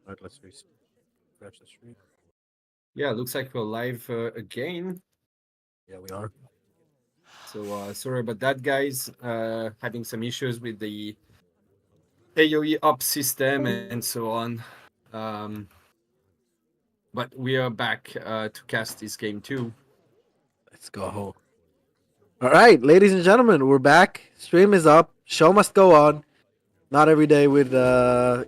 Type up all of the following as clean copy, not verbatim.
Alright, let's refresh the stream. Yeah, looks like we're live again. Yeah, we are. So sorry about that, guys. Having some issues with the AOE up system and so on. Um, but we are back to cast this game too. Let's go. All right, ladies and gentlemen, we're back. Stream is up. Show must go on. Not every day with the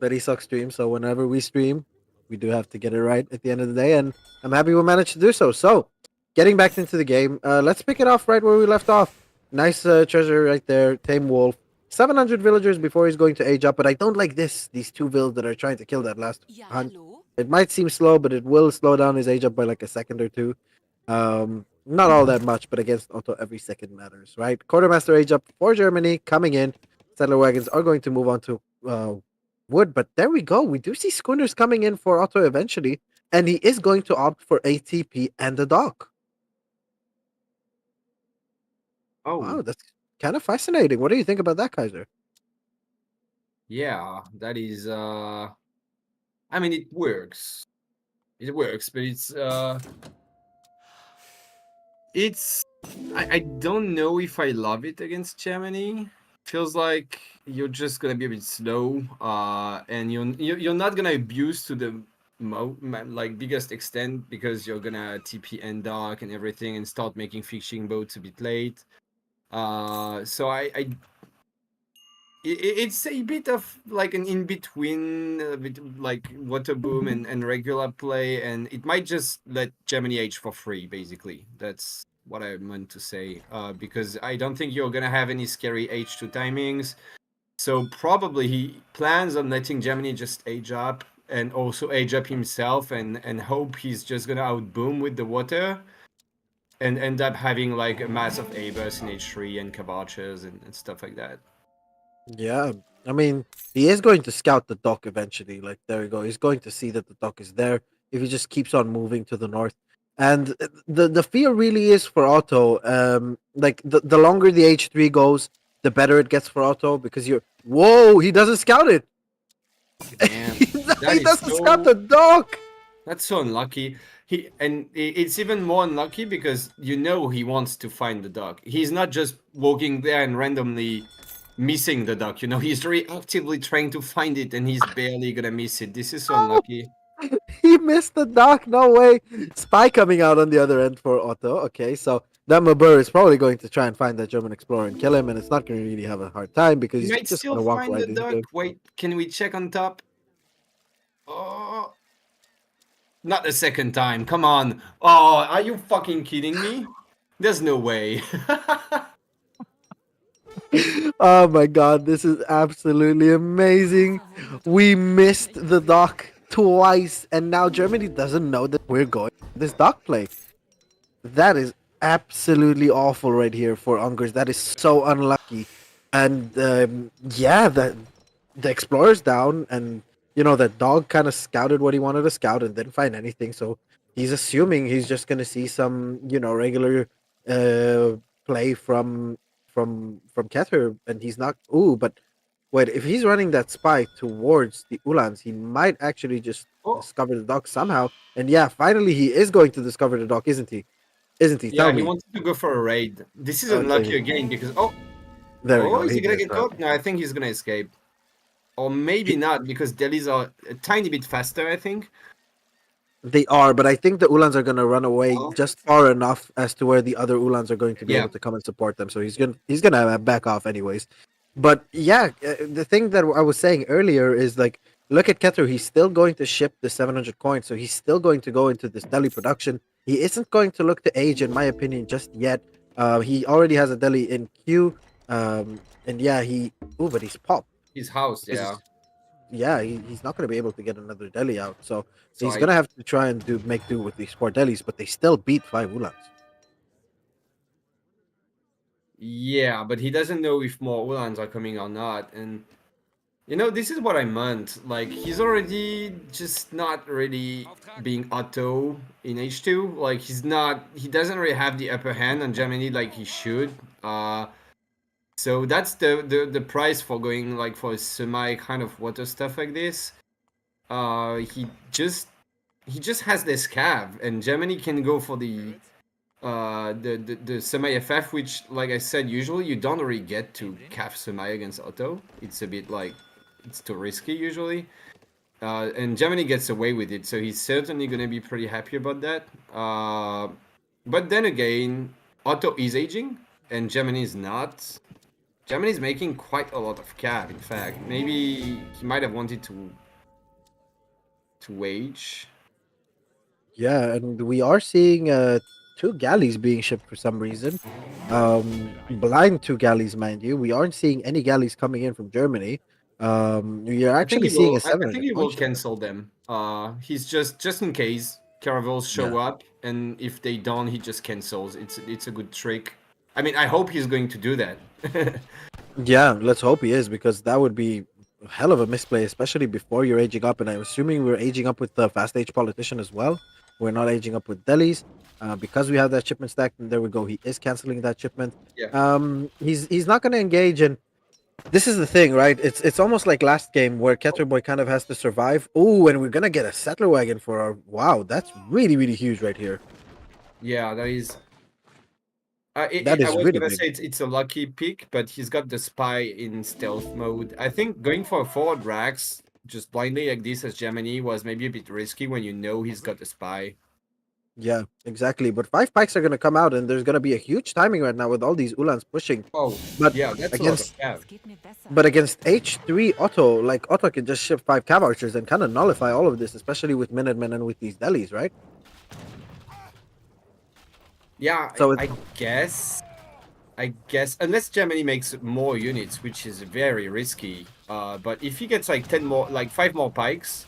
ESOC stream. So whenever we stream, we do have to get it right at the end of the day, and I'm happy we managed to do so. So, getting back into the game, let's pick it off right where we left off. Nice treasure right there. Tame wolf. 700 villagers before he's going to age up, but I don't like this. These two vills that are trying to kill that last Ja, hunt. hallo? It might seem slow, but it will slow down his age up by like a second or two. Not all that much, but against Otto, every second matters, right? Quartermaster age up for Germany coming in. Settler wagons are going to move on to wood, but there we go. We do see schooners coming in for Otto eventually, and he is going to opt for ATP and the dock. Oh, Wow, that's kind of fascinating. What do you think about that, Kaiser? yeah, that is. I mean, it works. It works, but it's. I don't know if I love it against Germany. Feels like you're just gonna be a bit slow, and you're not gonna abuse to the like biggest extent because you're gonna TP and dock and everything and start making fishing boats a bit late. So it's a bit of like an in between, a bit like water boom and regular play, and it might just let Germany age for free. Basically, that's what I meant to say. Because I don't think you're gonna have any scary H2 timings. So probably he plans on letting Germany just age up and also age up himself and hope he's just gonna outboom with the water and end up having like a massive A-burst in H3 and Kavaches and stuff like that. Yeah, I mean, he is going to scout the dock eventually. Like, there we go. He's going to see that the dock is there if he just keeps on moving to the north. And the fear really is for Otto. Like the longer the H3 goes, the better it gets for Otto because you're. Whoa, he doesn't scout it. Damn, that He is doesn't scout so the dock. that's so unlucky. It's even more unlucky because you know he wants to find the dog. He's not just walking there and randomly missing the dog. You know, he's very actively trying to find it and he's barely gonna miss it. This is so Oh, unlucky. he missed the dock. No way. Spy coming out on the other end for Otto. Okay, so that Mabur is probably going to try and find that German explorer and kill him, and it's not going to really have a hard time because He he's might just still going to walk find right the into dog. him. Wait, can we check on top? Oh, not the second time. Come on. Oh, are you fucking kidding me? There's no way. Oh my god, this is absolutely amazing. We missed the dock twice, and now Germany doesn't know that we're going this dock play. That is absolutely awful right here for Ungers. That is so unlucky. And yeah, the explorer's down, and that dog kind of scouted what he wanted to scout and didn't find anything. So he's assuming he's just gonna see some regular uh play from Keter, and he's not. Ooh, but wait, if he's running that spy towards the Ulans, he might actually just Oh, discover the dock somehow. And yeah, finally he is going to discover the dock, isn't he? Isn't he? Tell yeah, he me. wanted to go for a raid. This is Okay, unlucky again because there we oh, go. is He he gonna did. get caught? No, I think he's gonna escape. Or maybe He, not because Delhi's are a tiny bit faster, I think. they are, but I think the Ulans are going to run away Oh, just far enough as to where the other Ulans are going to be yeah. able to come and support them. So he's gonna back off anyways. But yeah, the thing that I was saying earlier is like, look at Keter. He's still going to ship the 700 coins, so he's still going to go into this Delhi production. He isn't going to look to age, in my opinion, just yet. He already has a Delhi in queue, and yeah, but he's pop. His house, Is yeah. yeah, he's not going to be able to get another Delhi out. So So he's I going to have to try and make do with these four Delhis, but they still beat five Ulans. yeah, but he doesn't know if more Ulans are coming or not. And you know, this is what I meant. Like he's already just not really being auto in H2. Like he doesn't really have the upper hand on Germany like he should. So that's the price for going like for a semi kind of water stuff like this. he just has this cav, and Germany can go for the semi FF, which, like I said, usually you don't really get to cav semi against Otto. It's a bit like it's too risky usually. And Germany gets away with it, so he's certainly gonna be pretty happy about that. But then again, Otto is aging, and Germany is not. Germany is making quite a lot of cav. In fact, maybe he might have wanted to wage. Yeah, and we are seeing two galleys being shipped for some reason. Blind two galleys, mind you. We aren't seeing any galleys coming in from Germany. You're I think actually he seeing will. a I 700 think he point will shipment. cancel them. He's just in case caravels Yeah. show up, and if they don't, he just cancels. It's a good trick. I mean, I hope he's going to do that. Yeah, let's hope he is because that would be a hell of a misplay, especially before you're aging up. And I'm assuming we're aging up with the fast age politician as well. We're not aging up with delis because we have that shipment stack. And there we go. He is canceling that shipment. Yeah. He's not going to engage, and this is the thing, right? It's almost like last game where Keturboy kind of has to survive. Oh, and we're gonna get a settler wagon for our wow. That's really huge right here. Yeah, that is. That I is was really gonna big. say it's a lucky pick, but he's got the spy in stealth mode. I think going for a forward Rax just blindly like this as Gemini was maybe a bit risky when you know he's got the spy. Yeah, exactly. But five pikes are gonna come out, and there's gonna be a huge timing right now with all these Ulans pushing. Oh, But yeah, that's a lot of against cav. against H3 Otto, like Otto can just ship five cav archers and kind of nullify all of this, especially with Minutemen and with these delis, right? Yeah, So it, I guess unless Germany makes more units, which is very risky. But if he gets like 10 more, like 5 more pikes,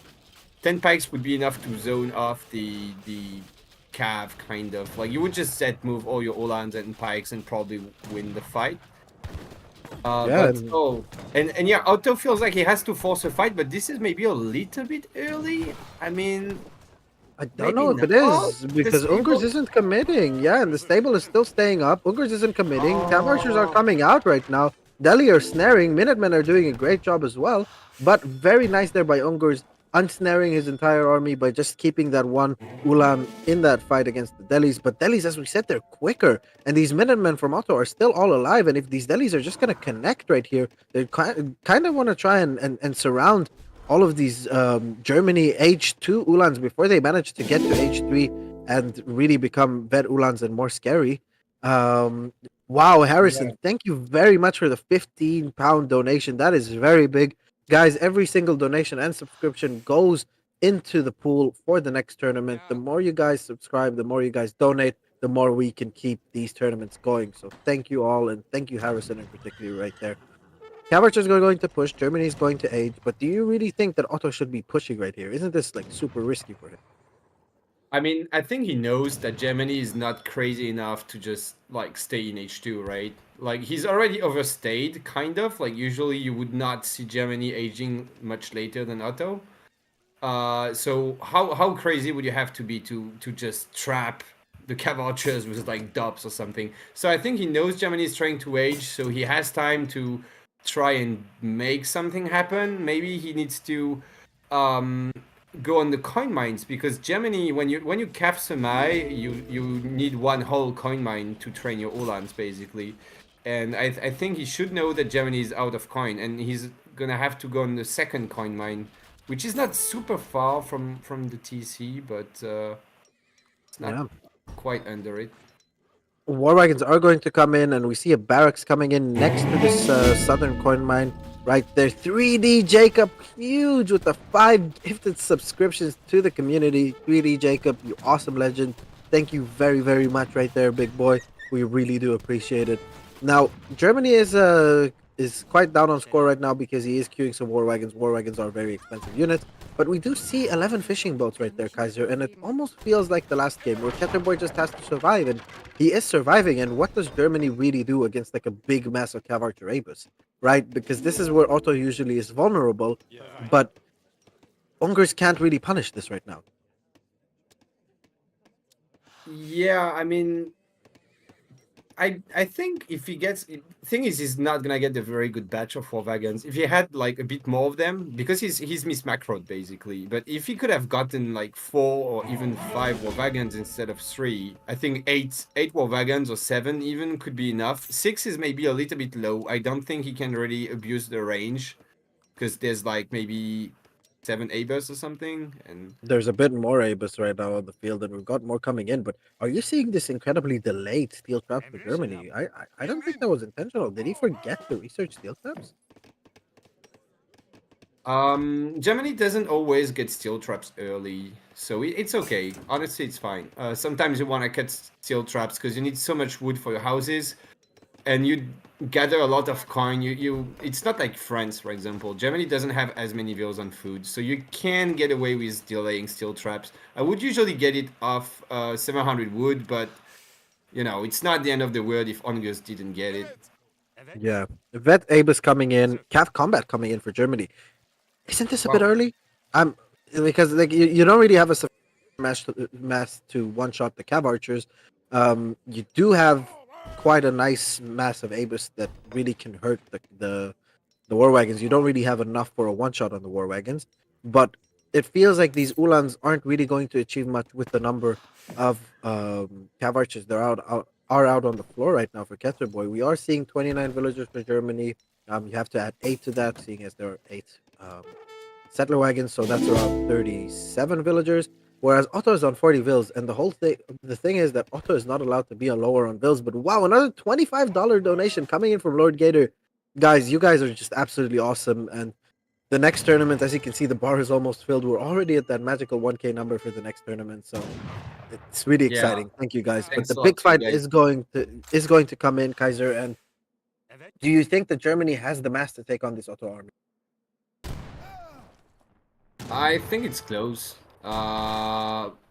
10 pikes would be enough to zone off the cav kind of. Like you would just set move all your Olans and pikes and probably win the fight. yeah, But and oh, and yeah, Otto feels like he has to force a fight, but this is maybe a little bit early. I mean, I don't maybe know if not. it Oh, is the because Ungers stable. isn't committing. Yeah, and the stable is still staying up. Ungers isn't committing. Cav archers are Oh, coming out right now. Delhi are snaring. Minutemen are doing a great job as well. But very nice there by Ungers, unsnaring his entire army by just keeping that one Ulan in that fight against the Delis. But Delis, as we said, they're quicker. And these Minutemen from Otto are still all alive. And if these Delis are just going to connect right here, they kind of want to try and surround all of these Germany H2 Ulans before they manage to get to H3 and really become vet Ulans and more scary. Um, wow, yeah. Harrison, thank you very much for the 15 pound donation. That is very big. Guys, every single donation and subscription goes into the pool for the next tournament. The more you guys subscribe, the more you guys donate, the more we can keep these tournaments going. So thank you all, and thank you, Harrison, in particular, right there. Havertz is going to push. Germany is going to age. But do you really think that Otto should be pushing right here? Isn't this like super risky for him? I mean, I think he knows that Germany is not crazy enough to just like stay in H2, right? Like he's already overstayed, kind of. Like usually you would not see Germany aging much later than Otto. So how crazy would you have to be to just trap the Cavalchers with like dubs or something? So I think he knows Germany is trying to age, so he has time to try and make something happen. Maybe he needs to um, go on the coin mines because Germany, when you cap Semai, you need one whole coin mine to train your Ulans basically. And I think he should know that Germany is out of coin, and he's gonna have to go on the second coin mine, which is not super far from the TC, but it's not Yeah. quite under it. War wagons are going to come in, and we see a barracks coming in next to this southern coin mine right there. 3D Jacob, huge with the 5 gifted subscriptions to the community. 3D Jacob, you awesome legend. Thank you very much right there, big boy. We really do appreciate it. Now, Germany is quite down on score right now because he is queuing some war wagons. War wagons are very expensive units. But we do see 11 fishing boats right there, Kaiser, and it almost feels like the last game where Keturboy just has to survive, and he is surviving. And what does Germany really do against like a big mass of Cav Arturabus, right? Because this is where Otto usually is vulnerable, but Ungers can't really punish this right now. Yeah, I mean, I think if he gets thing is he's not gonna get a very good batch of war wagons. If he had like a bit more of them, because he's miss macroed basically. But if he could have gotten like 4 or even 5 war wagons instead of 3, I think eight war wagons or 7 even could be enough. 6 is maybe a little bit low. I don't think he can really abuse the range because there's like maybe 7 Abers or something, and There's a bit more Abus right now on the field, and we've got more coming in. But are you seeing this incredibly delayed steel traps for Germany? I don't think that was intentional. Did he forget to research steel traps? Germany doesn't always get steel traps early, so it's okay. Honestly, it's fine. Sometimes you want to cut steel traps because you need so much wood for your houses, and you gather a lot of coin. It's not like France, for example. Germany doesn't have as many villas on food, so you can get away with delaying steel traps. I would usually get it off 700 wood, but it's not the end of the world if Ungers didn't get it. Yeah, Vet Abus coming in, Cav Combat coming in for Germany. Isn't this a bit Wow. early? Because like you don't really have a sufficient mass to one shot the Cav archers. You do have quite a nice mass of Abus that really can hurt the war wagons. You don't really have enough for a one shot on the war wagons, but it feels like these Ulans aren't really going to achieve much with the number of Cav archers. They're out on the floor right now for Keturboy. We are seeing 29 villagers for Germany. You have to add 8 to that, seeing as there are 8 settler wagons, so that's around 37 villagers. Whereas Otto is on 40 vills, and the thing is that Otto is not allowed to be on lower on vills. But wow, another $25 donation coming in from Lord Gator. Guys, you guys are just absolutely awesome. And the next tournament, as you can see, the bar is almost filled. We're already at that magical 1K number for the next tournament, so it's really Yeah. exciting. Thank you guys. But Thanks the a lot big to you fight guys. is going to come in, Kaiser. And do you think that Germany has the mass to take on this Otto army? I think it's close.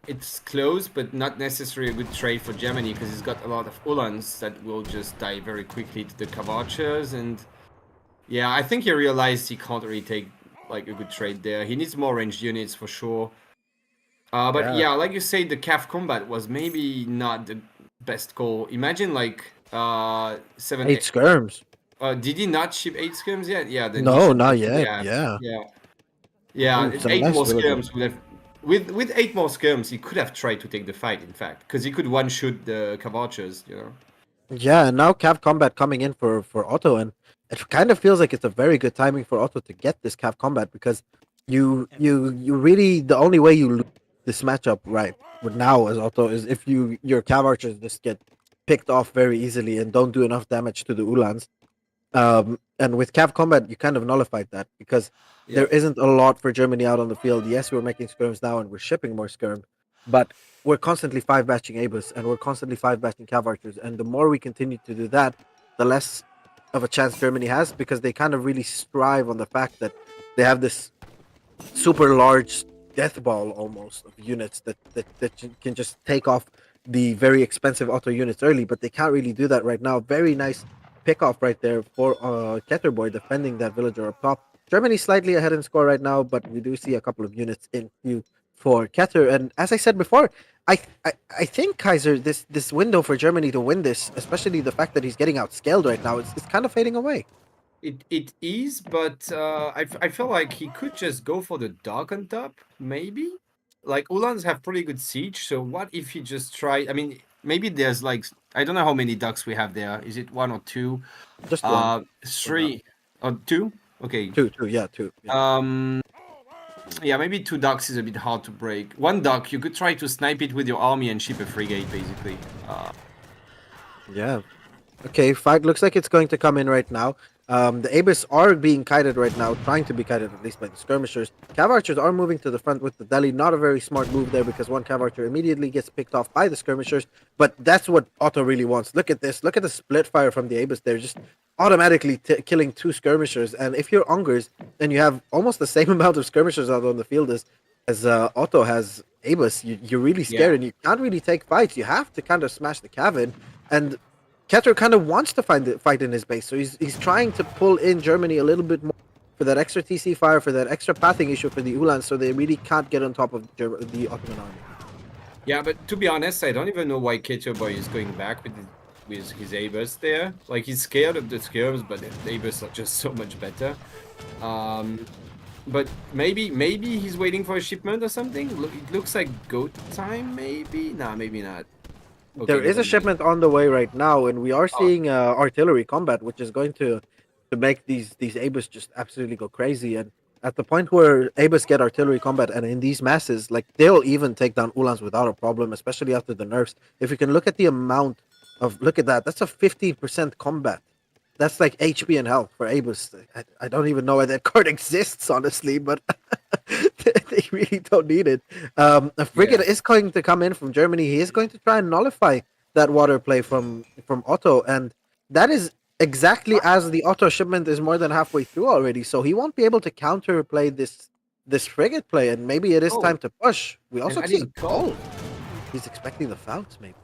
It's close, but not necessarily a good trade for Germany because he's got a lot of Uhlans that will just die very quickly to the Kavachers. And yeah, I think he realized he can't really take like a good trade there. He needs more ranged units for sure. But Yeah, yeah, like you say, the calf combat was maybe not the best call. Imagine like 7, 8 skirms. did he not ship 8 skirms yet? Yeah, then he No, should not definitely yet. have. Yeah. Yeah. Yeah, Some 8 nice more villagers. skirms would have. With 8 more skirms, he could have tried to take the fight. In fact, because he could one shoot the Kavachers. Yeah, and now Cav Combat coming in for Otto, and it kind of feels like it's a very good timing for Otto to get this Cav Combat because you really the only way you lose this matchup right with now as Otto is if your Cav archers just get picked off very easily and don't do enough damage to the Ulans. And with Cav Combat, you kind of nullified that because there Yep. isn't a lot for Germany out on the field. Yes, we're making skirms now and we're shipping more skirm, but we're constantly 5 batching Abus and we're constantly 5 batching Cav archers. And the more we continue to do that, the less of a chance Germany has because they kind of really strive on the fact that they have this super large death ball almost of units that can just take off the very expensive auto units early, but they can't really do that right now. Very nice pick off right there for Keturboy defending that villager up top. Germany slightly ahead in score right now, but we do see a couple of units in queue for Keter. And as I said before, I think Kaiser this window for Germany to win this, especially the fact that he's getting outscaled right now, it's kind of fading away. It is, but I feel like he could just go for the dog on top, maybe. Like Ulans have pretty good siege, so what if he just tried? I mean, maybe there's like I don't know how many ducks we have there. Is it 1 or 2? Just one for now. 3 or 2? Okay. Two, yeah, two. Yeah. Yeah, maybe 2 ducks is a bit hard to break. 1 duck, you could try to snipe it with your army and ship a frigate, basically. Yeah. Okay, fight looks like it's going to come in right now. The Abus are being kited right now, trying to be kited at least by the skirmishers. Cav archers are moving to the front with the deli. Not a very smart move there because one Cav archer immediately gets picked off by the skirmishers. But that's what Otto really wants. Look at this. Look at the split fire from the Abus there, just automatically killing 2 skirmishers. And if you're Ungers, then you have almost the same amount of skirmishers out on the field as Otto has Abus. You're really scared Yeah. and you can't really take fights. You have to kind of smash the Cav in. And Keter kind of wants to find the fight in his base, so he's trying to pull in Germany a little bit more for that extra TC fire, for that extra pathing issue for the Uhlans, so they really can't get on top of the Ottoman army. Yeah, but to be honest, I don't even know why Keturboy is going back with with his Abers there. Like he's scared of the skirms, but the Abers are just so much better. But maybe he's waiting for a shipment or something. It looks like go time, maybe. Nah, maybe not. Okay, There is never a mind. shipment on the way right now, and we are Oh, seeing artillery combat, which is going to make these Abus just absolutely go crazy. And at the point where Abus get artillery combat, and in these masses, like they'll even take down Ulans without a problem, especially after the nerfs. If you can look at the amount of look at that, that's a 15% combat. That's like HP and health for Abus. I don't even know why that card exists, honestly, but they really don't need it. A frigate yeah. is going to come in from Germany. He is going to try and nullify that water play from Otto, and that is exactly as the Otto shipment is more than halfway through already. So he won't be able to counterplay this frigate play, and maybe it is Oh, time to push. We and also I see a didn't call. goal. He's expecting the fouts, maybe.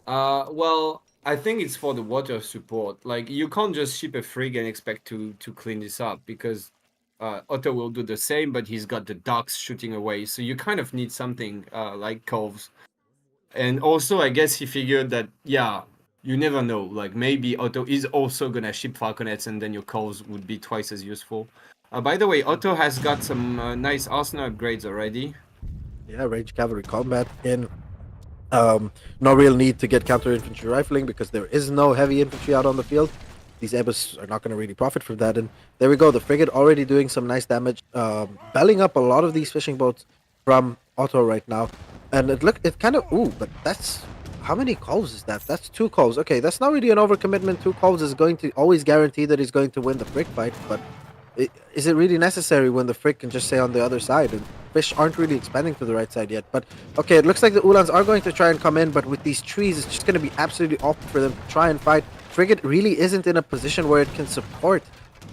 Well, I think it's for the water support. Like you can't just ship a frig and expect to clean this up because Otto will do the same, but he's got the ducks shooting away. So you kind of need something like Coves. And also, I guess he figured that yeah, you never know. Like maybe Otto is also gonna ship falconets, and then your Coves would be twice as useful. By the way, Otto has got some nice arsenal upgrades already. Yeah, range cavalry combat in. No real need to get counter infantry rifling because there is no heavy infantry out on the field. These Ebus are not going to really profit from that. And there we go. The frigate already doing some nice damage, belling up a lot of these fishing boats from Otto right now. And it kind of, ooh, but that's, how many calls is that? That's 2 calls. Okay, that's not really an overcommitment. 2 calls is going to always guarantee that he's going to win the frig fight, but is it really necessary when the frig can just stay on the other side? And fish aren't really expanding to the right side yet. But okay, it looks like the Ulans are going to try and come in, but with these trees, it's just going to be absolutely awful for them to try and fight. Frigate really isn't in a position where it can support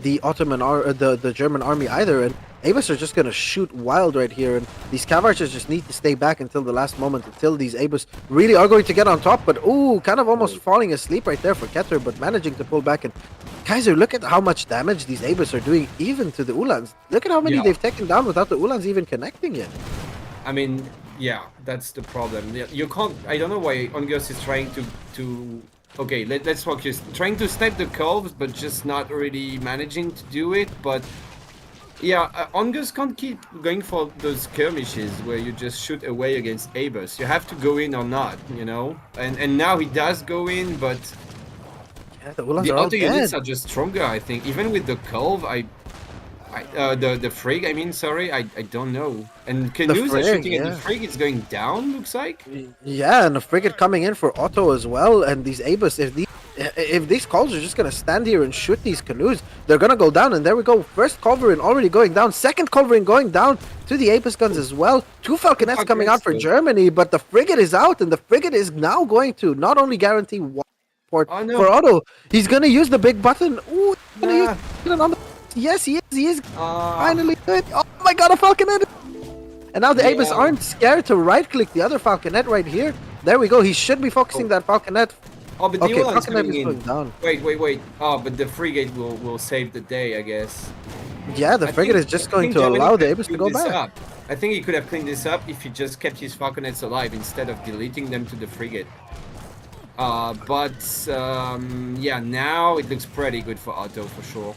the the German army either, and Abus are just going to shoot wild right here, and these cav archers just need to stay back until the last moment, until these Abus really are going to get on top. But ooh, kind of almost falling asleep right there for Keter, but managing to pull back. And Kaiser, look at how much damage these Abus are doing even to the Ulans. Look at how many Yeah. they've taken down without the Ulans even connecting yet. I mean, yeah, that's the problem. You can't. I don't know why Ungers is trying to. Okay, let's focus. Trying to snipe the curves, but just not really managing to do it. But yeah, Ungers can't keep going for those skirmishes where you just shoot away against Abus. You have to go in or not, you know. And now he does go in, but Yeah, the Ulans the are all auto units dead. are just stronger. I think even with the curve, the frig. I mean, sorry, I don't know. And The canoes are frig, shooting at the yeah. frig. It's going down. Looks like. Yeah, and a frigate coming in for Otto as well. And these Abus, if these calls are just gonna stand here and shoot these canoes, they're gonna go down. And there we go. First culverin already going down. Second culverin going down to the Apis guns as well. 2 falconets coming out for Germany, but the frigate is out, and the frigate is now going to not only guarantee one port Oh for no! Otto, he's gonna use the big button. Ooh, he's gonna use Nah. the button on the. Yes, he is. He is Uh, finally good. Oh my god, a falconet! And now the Abus yeah. aren't scared to right-click the other falconet right here. There we go. He should be focusing Oh, that falconet. oh, but the Okay, Ulan's falconet coming is going in. down. Wait. Oh, but the frigate will save the day, I guess. Yeah, the frigate is I just going think to Germany allow could the have Abus to cleaned go this back. up. I think he could have cleaned this up if he just kept his falconets alive instead of deleting them to the frigate. Yeah, now it looks pretty good for Otto for sure.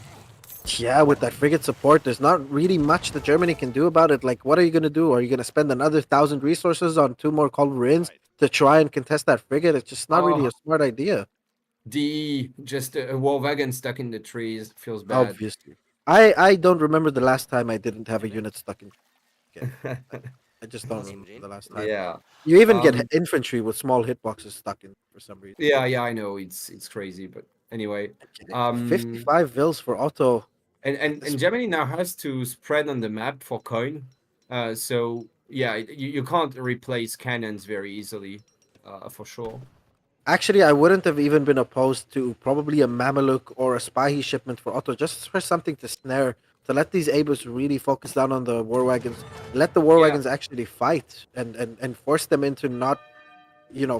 Yeah, with that frigate support, there's not really much that Germany can do about it. Like, what are you going to do? Are you going to spend another 1,000 resources on 2 more culverins to try and contest that frigate? It's just not really Oh, a smart idea. just a war wagon stuck in the trees feels bad. Obviously. I don't remember the last time I didn't have a unit stuck in again. I just don't remember the last time. Yeah. You even get Um. infantry with small hitboxes stuck in for some reason. Yeah. I know it's crazy, but anyway. Okay, Um. 55 vills for Otto. And Germany now has to spread on the map for coin. So yeah, you can't replace cannons very easily, for sure. Actually, I wouldn't have even been opposed to probably a Mameluke or a Spahi shipment for Otto, just for something to snare, to let these Abus really focus down on the war wagons, let the war Yeah, wagons actually fight, and force them into not,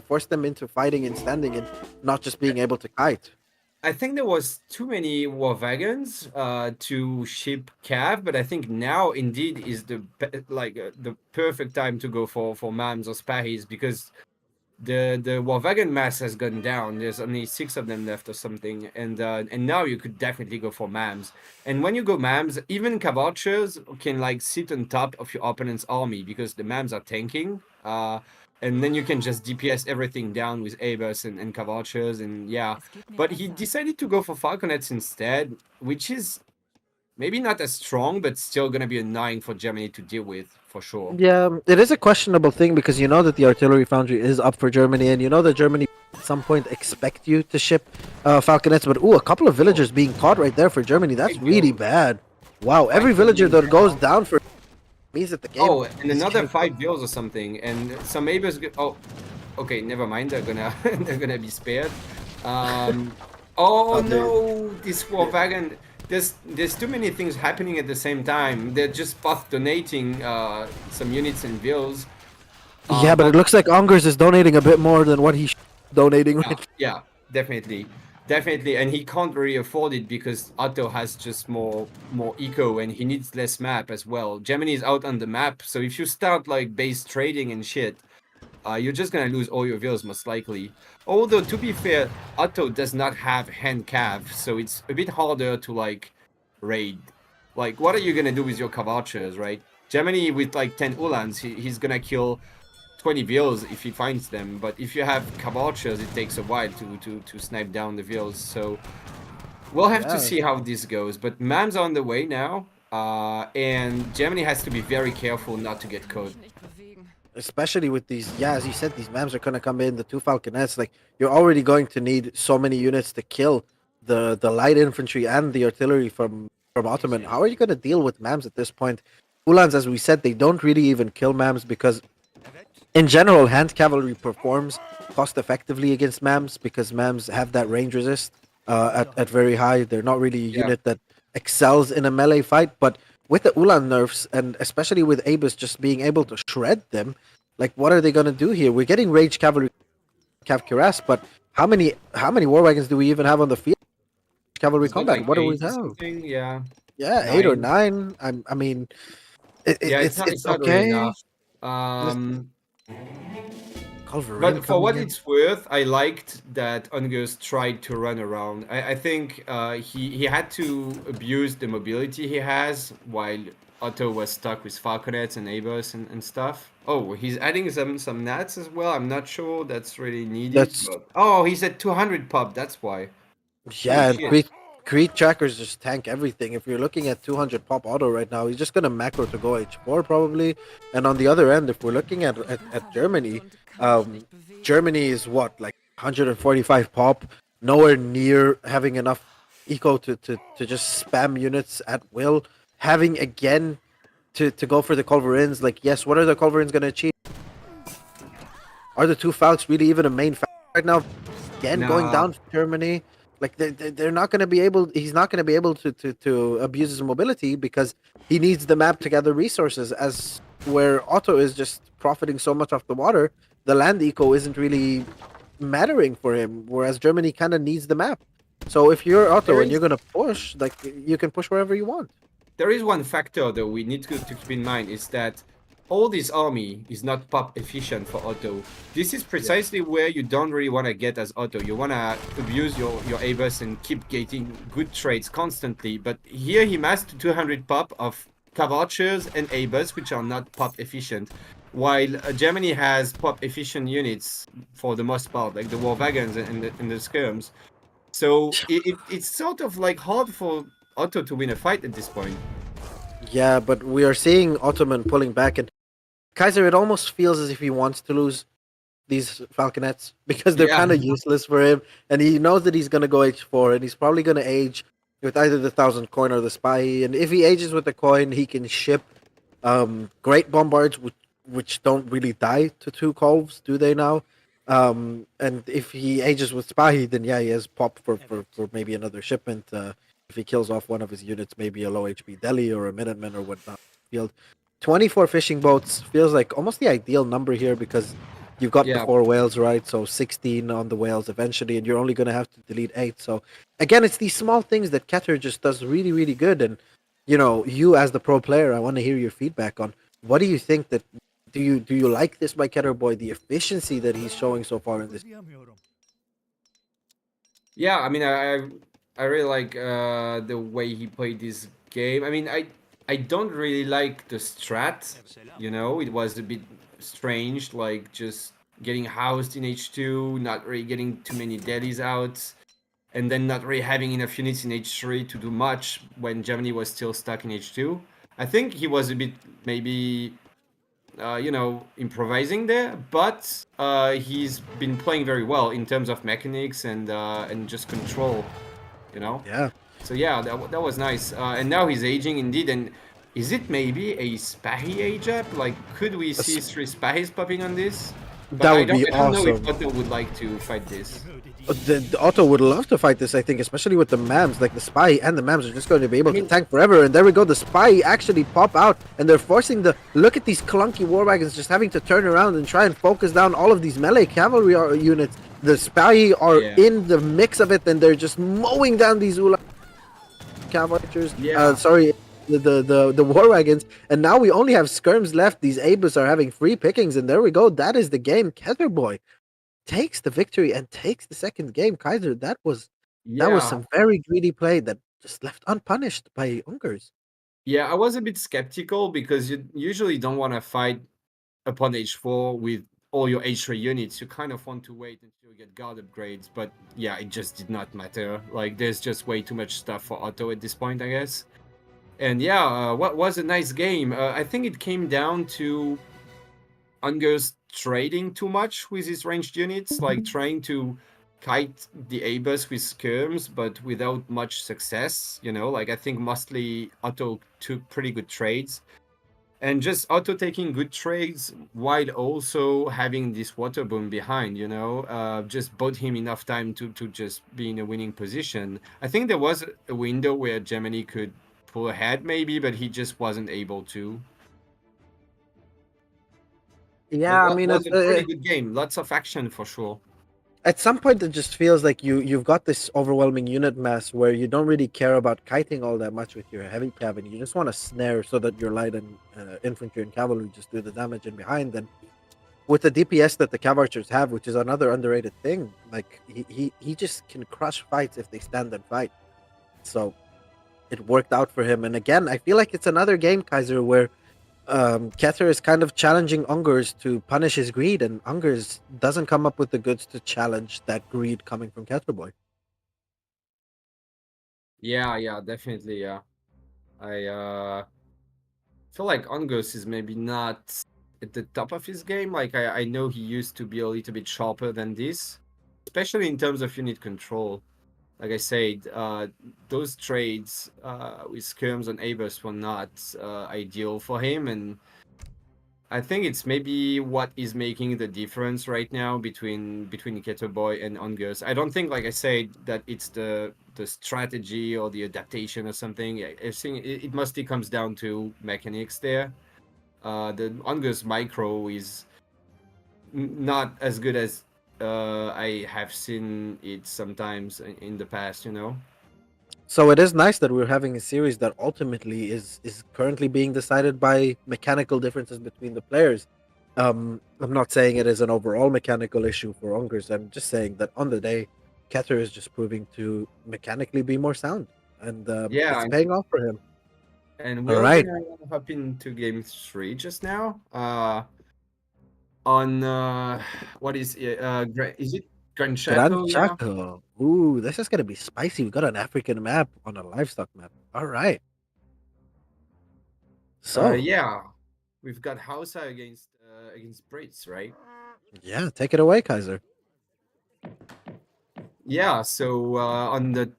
force them into fighting and standing and not just being able to kite. I think there was too many war wagons to ship cav, but I think now indeed is the perfect time to go for mams or spahis because the Warwagon mass has gone down. There's only 6 of them left or something, and now you could definitely go for mams. And when you go mams, even Cavalchers can like sit on top of your opponent's army because the mams are tanking. And then you can just DPS everything down with Abers and Cavalchers, and yeah. But he decided to go for Falconets instead, which is maybe not as strong, but still gonna be annoying for Germany to deal with for sure. Yeah, it is a questionable thing because you know that the artillery foundry is up for Germany, and you know that Germany at some point expect you to ship falconets. But ooh, a couple of Oh, villagers being caught right there for Germany. That's big really deal. bad. Wow, every 5 villager billion that goes down. down for means that the game Oh, and is another getting. 5 bills or something, and some neighbors. Oh, okay, never mind. They're gonna they're gonna be spared. Um, oh Oh, they no, this war wagon. There's too many things happening at the same time. They're just both donating some units and bills. Yeah, but it But looks like Ungers is donating a bit more than what he's donating yeah, right. yeah, definitely, definitely, and he can't really afford it because Otto has just more eco and he needs less map as well. Germany is out on the map, so if you start like base trading and shit, you're just gonna lose all your vills most likely. Although to be fair, Otto does not have hand cav, so it's a bit harder to like raid. Like, what are you gonna do with your Cavalchers, right? Germany with like 10 Ulans, he's gonna kill 20 vills if he finds them. But if you have Cavalchers, it takes a while to snipe down the vills. So we'll have to Yeah, see how this goes. But Mams are on the way now, and Germany has to be very careful not to get caught. especially with these. Yeah, as you said, these mams are gonna come in. The two falconets, like you're already going to need so many units to kill the light infantry and the artillery from Ottoman. How are you gonna deal with mams at this point? Ulans, as we said, they don't really even kill mams because in general, hand cavalry performs cost effectively against mams because mams have that range resist at very high. They're not really a Yeah. unit that excels in a melee fight, but with the Ulan nerfs and especially with Abus just being able to shred them, like what are they gonna do here? We're getting rage cavalry cav cuirass, but how many war wagons do we even have on the field? Cavalry He's got combat. like What do we 8 or have? something. Yeah. Yeah, 9. 8 or 9. I mean, Yeah, it's it's not really okay. enough. This But Culverin for coming what in. it's worth, I liked that Ungers tried to run around. I think he had to abuse the mobility he has while Otto was stuck with Falconets and Abers and stuff. Oh, he's adding some nats as well. I'm not sure that's really needed, That's but oh, he's at 200 pop. That's why. Holy Yeah, and shit! Creed trackers just tank everything. If you're looking at 200 pop auto right now, he's just gonna macro to go H4 probably. And on the other end, if we're looking at Germany, um, Germany is what like 145 pop, nowhere near having enough eco to just spam units at will. Having again to go for the culverins, like yes, what are the culverins gonna achieve? Are the two Falcons really even a main fact right now? Again, going Nah, down for Germany. Like they're not going to be able. He's not going to be able to abuse his mobility because he needs the map to gather resources. As where Otto is just profiting so much off the water, the land eco isn't really mattering for him. Whereas Germany kind of needs the map. So if you're Otto there and is you're gonna push, like you can push wherever you want. there is one factor though we need to keep in mind is that all this army is not pop efficient for Otto. This is Yeah. precisely where you don't really want to get as Otto. You want to abuse your Abus and keep getting good trades constantly. But here he mastered 200 pop of Cavalchers and Abus, which are not pop efficient. While Germany has pop efficient units for the most part, like the war wagons and the skirms. So it's sort of like hard for Otto to win a fight at this point. Yeah, but we are seeing Ottoman pulling back, and Kaiser. It almost feels as if he wants to lose these falconets because they're Yeah, kind of useless for him, and he knows that he's gonna go H4, and he's probably gonna age with either the 1,000 coin or the spy. And if he ages with the coin, he can ship great bombards, which don't really die to two colves, do they now? And if he ages with spy, then yeah, he has pop for maybe another shipment. If he kills off one of his units, maybe a low HP Delhi or a Minuteman or whatnot. Field 24 fishing boats feels like almost the ideal number here because you've got the yeah, 4 whales, right? So 16 on the whales eventually, and you're only going to have to delete 8. So again, it's these small things that Keter just does really, really good. And you know, you as the pro player, I want to hear your feedback on what do you think that Do you like this by Keturboy? The efficiency that he's showing so far in this. Yeah, I mean, I really like the way he played this game. I mean, I don't really like the strat. You know, it was a bit strange, like just getting housed in H2, not really getting too many delis out, and then not really having enough units in H3 to do much when Germany was still stuck in H2. I think he was a bit maybe improvising there, but he's been playing very well in terms of mechanics and just control, you know. Yeah, So yeah, that was nice. And now he's aging indeed. And is it maybe a Spahi age up? Like, could we see that's- 3 Spahis popping on this? But that would be I don't know if awesome. Otto would like to fight this. The Otto would love to fight this, I think, especially with the Mams. Like the Spy and the Mams are just going to be I able to mean, tank forever. And there we go. The Spy actually pop out, and they're forcing the look at these clunky war wagons just having to turn around and try and focus down all of these melee cavalry units. The Spy are yeah, in the mix of it, and they're just mowing down these cavalry. yeah. Sorry, the war wagons. And now we only have skirms left. These Abus are having free pickings, and there we go. That is the game. Keturboy takes the victory and takes the second game. Kaiser, that was Yeah, some very greedy play that just left unpunished by Ungers. yeah. I was a bit skeptical because you usually don't want to fight upon H4 with all your H3 units. You kind of want to wait until you get guard upgrades, but yeah, it just did not matter. Like, there's just way too much stuff for Otto at this point, I guess. And yeah, what was a nice game. I think it came down to Ungers trading too much with his ranged units, like trying to kite the Abus with skirms, but without much success. You know, like I think mostly Otto took pretty good trades. And just Otto taking good trades while also having this water boom behind, just bought him enough time to just be in a winning position. I think there was a window where Germany could pull ahead maybe, but he just wasn't able to. But Yeah, I what mean, was a pretty good game. Lots of action for sure. at some point it just feels like you've got this overwhelming unit mass where you don't really care about kiting all that much with your heavy cavalry. You just want to snare so that your light and infantry and cavalry just do the damage in behind. And with the DPS that the cav archers have, which is another underrated thing, like he just can crush fights if they stand and fight. So it worked out for him. And again, I feel like it's another game, Kaiser, where Kether is kind of challenging Ungers to punish his greed, and Ungers doesn't come up with the goods to challenge that greed coming from Keturboy. Yeah, definitely. Yeah, I feel like Ungos is maybe not at the top of his game. Like I know he used to be a little bit sharper than this, especially in terms of unit control. Like I said, those trades with skirms and Abus were not ideal for him, and I think it's maybe what is making the difference right now between Keturboy and Ungers. I don't think, like I said, that it's the strategy or the adaptation or something. I think it mostly comes down to mechanics there. The Ungers micro is not as good as I have seen it sometimes in the past. So it is nice that we're having a series that ultimately is currently being decided by mechanical differences between the players. I'm not saying it is an overall mechanical issue for Ungers. I'm just saying that on the day, Keter is just proving to mechanically be more sound, and Yeah, it's paying off for him. and All we're right, gonna hop into game 3 just now. On what is it? Is it Grand Gran Chateau? Yeah. Chaco. Ooh, this is gonna be spicy. We got an African map on a livestock map. All right. So, Yeah. We've got Hausa against Brits, right? yeah, take it away, Kaiser. Yeah. So on the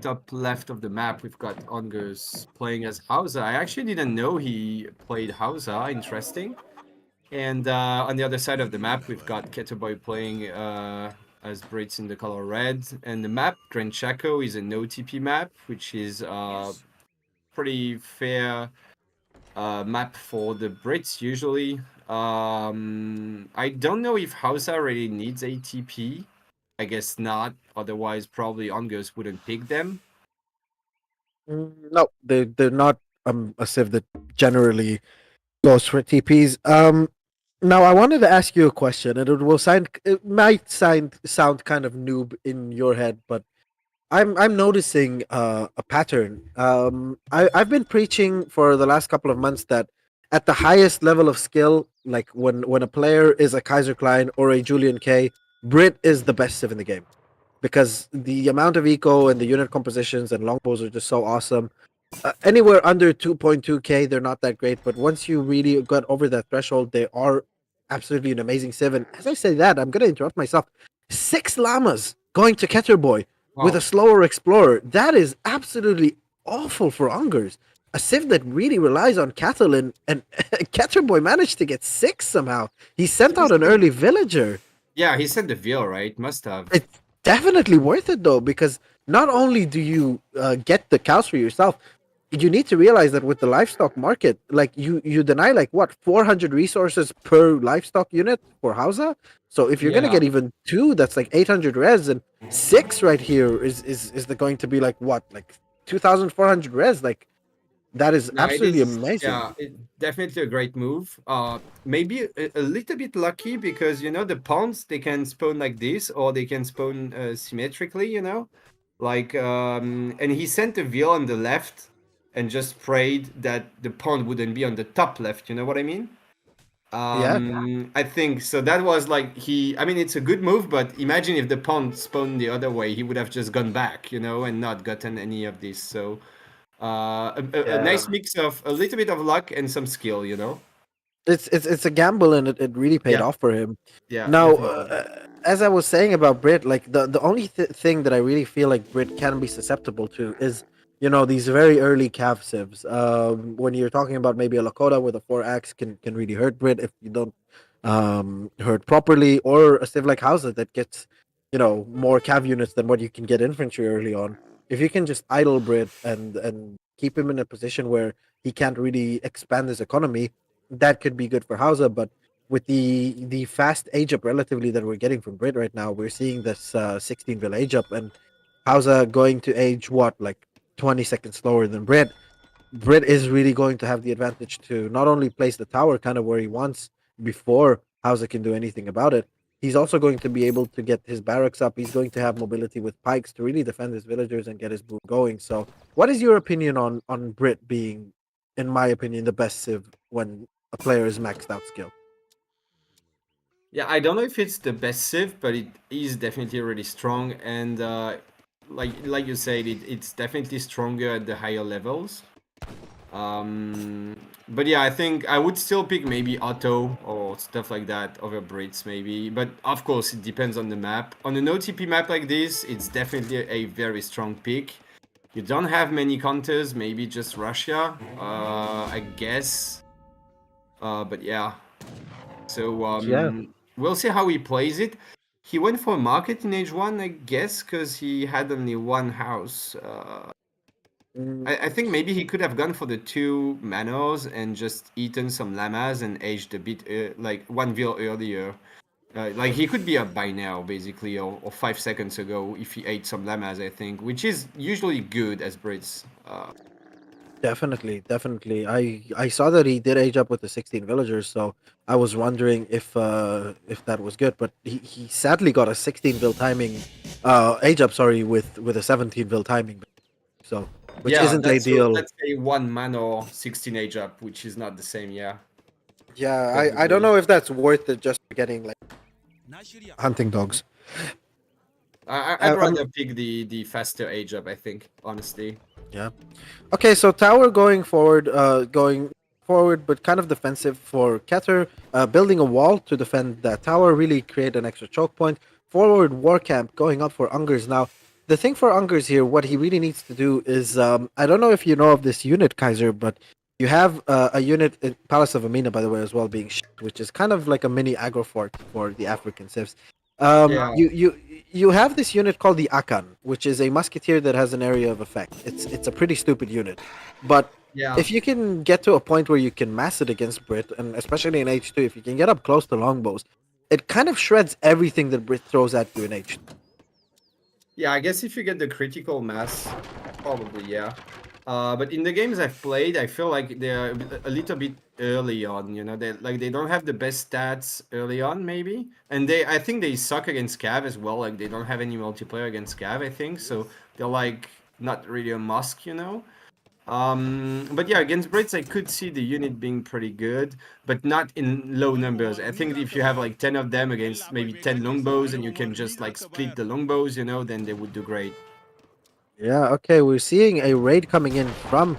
top left of the map, we've got Ongers playing as Hausa. I actually didn't know he played Hausa. Interesting. And on the other side of the map, we've got Keturboy playing as Brits in the color red. And the map, Grand Chaco, is an OTP map, which is pretty fair map for the Brits usually. I don't know if Hausa really needs ATP. I guess not. Otherwise, probably Ongos wouldn't pick them. No, they're not a civ that generally goes for TPs. Now, I wanted to ask you a question, and it might sound kind of noob in your head, but I'm noticing a pattern. I've been preaching for the last couple of months that at the highest level of skill, like when a player is a Kaiser Klein or a Julian K, Brit is the best civ in the game because the amount of eco and the unit compositions and longbows are just so awesome. Anywhere under 2.2k, they're not that great, but once you really got over that threshold, they are absolutely an amazing civ. And as I say that, I'm going to interrupt myself. 6 llamas going to Keturboy with a Wow. slower explorer. That is absolutely awful for Ungers. A civ that really relies on cattle, and Keturboy managed to get 6 somehow. He So sent he out an said, early villager. yeah, he said the veal, right? Must have. It's definitely worth it though, because not only do you get the cows for yourself, you need to realize that with the livestock market, like you deny like what 400 resources per livestock unit for Hausa. So if you're gonna Yeah. get even two, that's like 800 res, and 6 right here is the going to be like what, like 2,400 res. Like that is No, it absolutely is. amazing. Yeah, definitely a great move. Maybe a little bit lucky because the pawns they can spawn like this or they can spawn symmetrically. Like and he sent a veal on the left and just prayed that the pawn wouldn't be on the top left. You know what I mean? Yeah, I think so. That was like he. I mean, it's a good move, but imagine if the pawn spawned the other way, he would have just gone back, and not gotten any of this. So a yeah. nice mix of a little bit of luck and some skill. It's a gamble, and it really paid Yeah, off for him. yeah, Now, definitely. as I was saying about Brit, like the only thing that I really feel like Brit can be susceptible to is these very early cav civs. When you're talking about maybe a Lakota with a 4-axe can really hurt Brit if you don't hurt properly, or a civ like Hausa that gets more cav units than what you can get infantry early on. If you can just idle Brit and keep him in a position where he can't really expand his economy, that could be good for Hausa. But with the fast age up relatively that we're getting from Brit right now, we're seeing this 16 vil age up, and Hausa going to age what, like 20 seconds slower than Brit. Brit is really going to have the advantage to not only place the tower kind of where he wants before Hausa can do anything about it. He's also going to be able to get his barracks up. He's going to have mobility with pikes to really defend his villagers and get his boom going. So, what is your opinion on Brit being, in my opinion, the best civ when a player is maxed out skill? Yeah, I don't know if it's the best civ, but it is definitely really strong. And like you said, it's definitely stronger at the higher levels. But yeah, I think I would still pick maybe Otto or stuff like that over Brits maybe. But of course, it depends on the map. On an OTP map like this, it's definitely a very strong pick. You don't have many counters, maybe just Russia, I guess. But yeah, so Yeah, we'll see how he plays it. He went for market in Age 1, I guess, because he had only one house. mm, I think maybe he could have gone for the two manors and just eaten some llamas and aged a bit, like one veal earlier. Like he could be up by now, basically, or 5 seconds ago if he ate some llamas, I think, which is usually good as Brits. definitely, definitely. I saw that he did age up with the 16 villagers, so I was wondering if that was good. But he sadly got a 16 vil timing, age up, sorry, with a 17 vil timing, so which Yeah, isn't ideal. that's a one manor 16 age up, which is not the same. Yeah, Yeah, I don't definitely. know if that's worth it just for getting like hunting dogs. I'd I'm rather pick the faster age up. I think, honestly. Yeah. Okay, so tower going forward, but kind of defensive for Keter. Building a wall to defend that tower, really create an extra choke point. Forward war camp going up for Ungers. Now, the thing for Ungers here, what he really needs to do is, I don't know if you know of this unit, Kaiser, but you have a unit in Palace of Amina, by the way, as well, being which is kind of like a mini aggro fort for the African civs. Yeah, You have this unit called the Akan, which is a musketeer that has an area of effect. It's a pretty stupid unit, but yeah. if you can get to a point where you can mass it against Brit, and especially in H2, if you can get up close to longbows, it kind of shreds everything that Brit throws at you in H2. Yeah, I guess if you get the critical mass, probably, yeah. But in the games I've played, I feel like they're a little bit early on. You know, they don't have the best stats early on, maybe, and I think they suck against Cav as well. Like they don't have any multiplayer against Cav, I think, so they're like not really a must, you know. But yeah, against Brits, I could see the unit being pretty good, but not in low numbers. I think if you have like 10 of them against maybe 10 longbows and you can just like split the longbows, you know, then they would do great. Yeah, okay, we're seeing a raid coming in from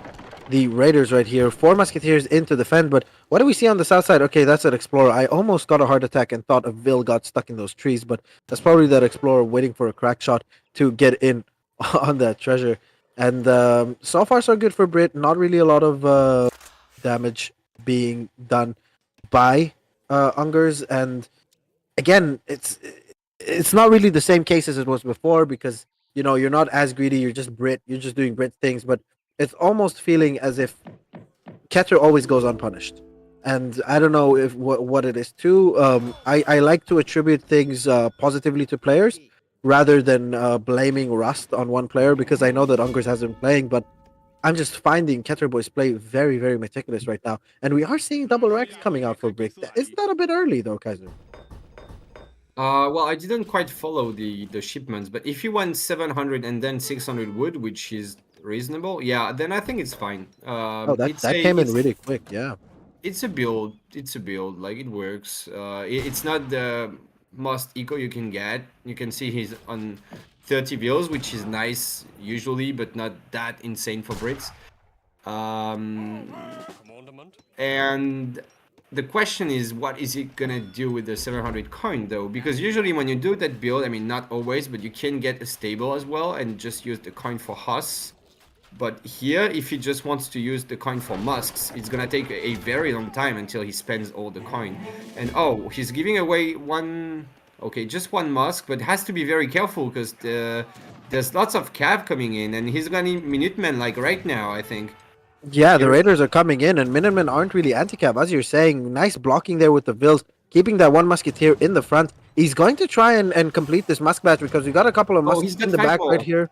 the Raiders right here. 4 Musketeers into defend, but what do we see on the south side? Okay, that's an Explorer. I almost got a heart attack and thought a Vil got stuck in those trees, but that's probably that Explorer waiting for a crack shot to get in on that treasure. And so far, so good for Brit. Not really a lot of damage being done by Ungers, and again, it's not really the same case as it was before because you're not as greedy. You're just Brit. You're just doing Brit things, but it's almost feeling as if Keter always goes unpunished. And I don't know if what it is too. I like to attribute things positively to players rather than blaming rust on one player because I know that Ungers has been playing, but I'm just finding Keturboy's play very, very meticulous right now. And we are seeing double racks coming out for Brick. Isn't that a bit early though, Kaiser? Well, I didn't quite follow the shipments, but if you want 700 and then 600 wood, which is reasonable, yeah, then I think it's fine. Oh, that came in really quick. Yeah. It's a build. It's a build. Like it works. It's not the most eco you can get. You can see he's on 30 bills, which is nice usually, but not that insane for Brits. Um, and the question is, what is it gonna do with the 700 coin though? Because usually when you do that build, I mean, not always, but you can get a stable as well and just use the coin for Huss. But here, if he just wants to use the coin for musks, it's gonna take a very long time until he spends all the coin. And oh, he's giving away one... Okay, just one musk, but has to be very careful because there's lots of cav coming in and he's gonna need Minutemen like right now, I think. Yeah, the Raiders are coming in, and Minutemen aren't really anti-cav, as you're saying. Nice blocking there with the Vils, keeping that one Musketeer in the front. He's going to try and complete this Musk batch because we got a couple of Musks in the back right here.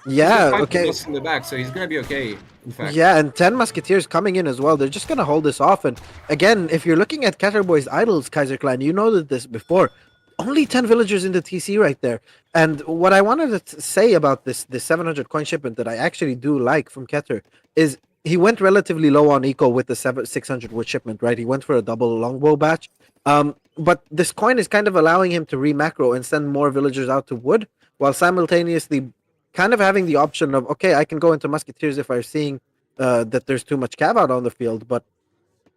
Yeah, okay. He's got 5 in the back, so he's gonna be okay, in fact. Yeah, and 10 Musketeers coming in as well. They're just going to hold this off. And again, if you're looking at Keturboy's idols, Kaiser Clan, you know that this before. Only 10 villagers in the TC right there. And what I wanted to say about this 700 coin shipment that I actually do like from Keter is he went relatively low on eco with the 600 wood shipment, right? He went for a double longbow batch. But this coin is kind of allowing him to re-macro and send more villagers out to wood while simultaneously kind of having the option of, okay, I can go into Musketeers if I'm seeing that there's too much cav out on the field, but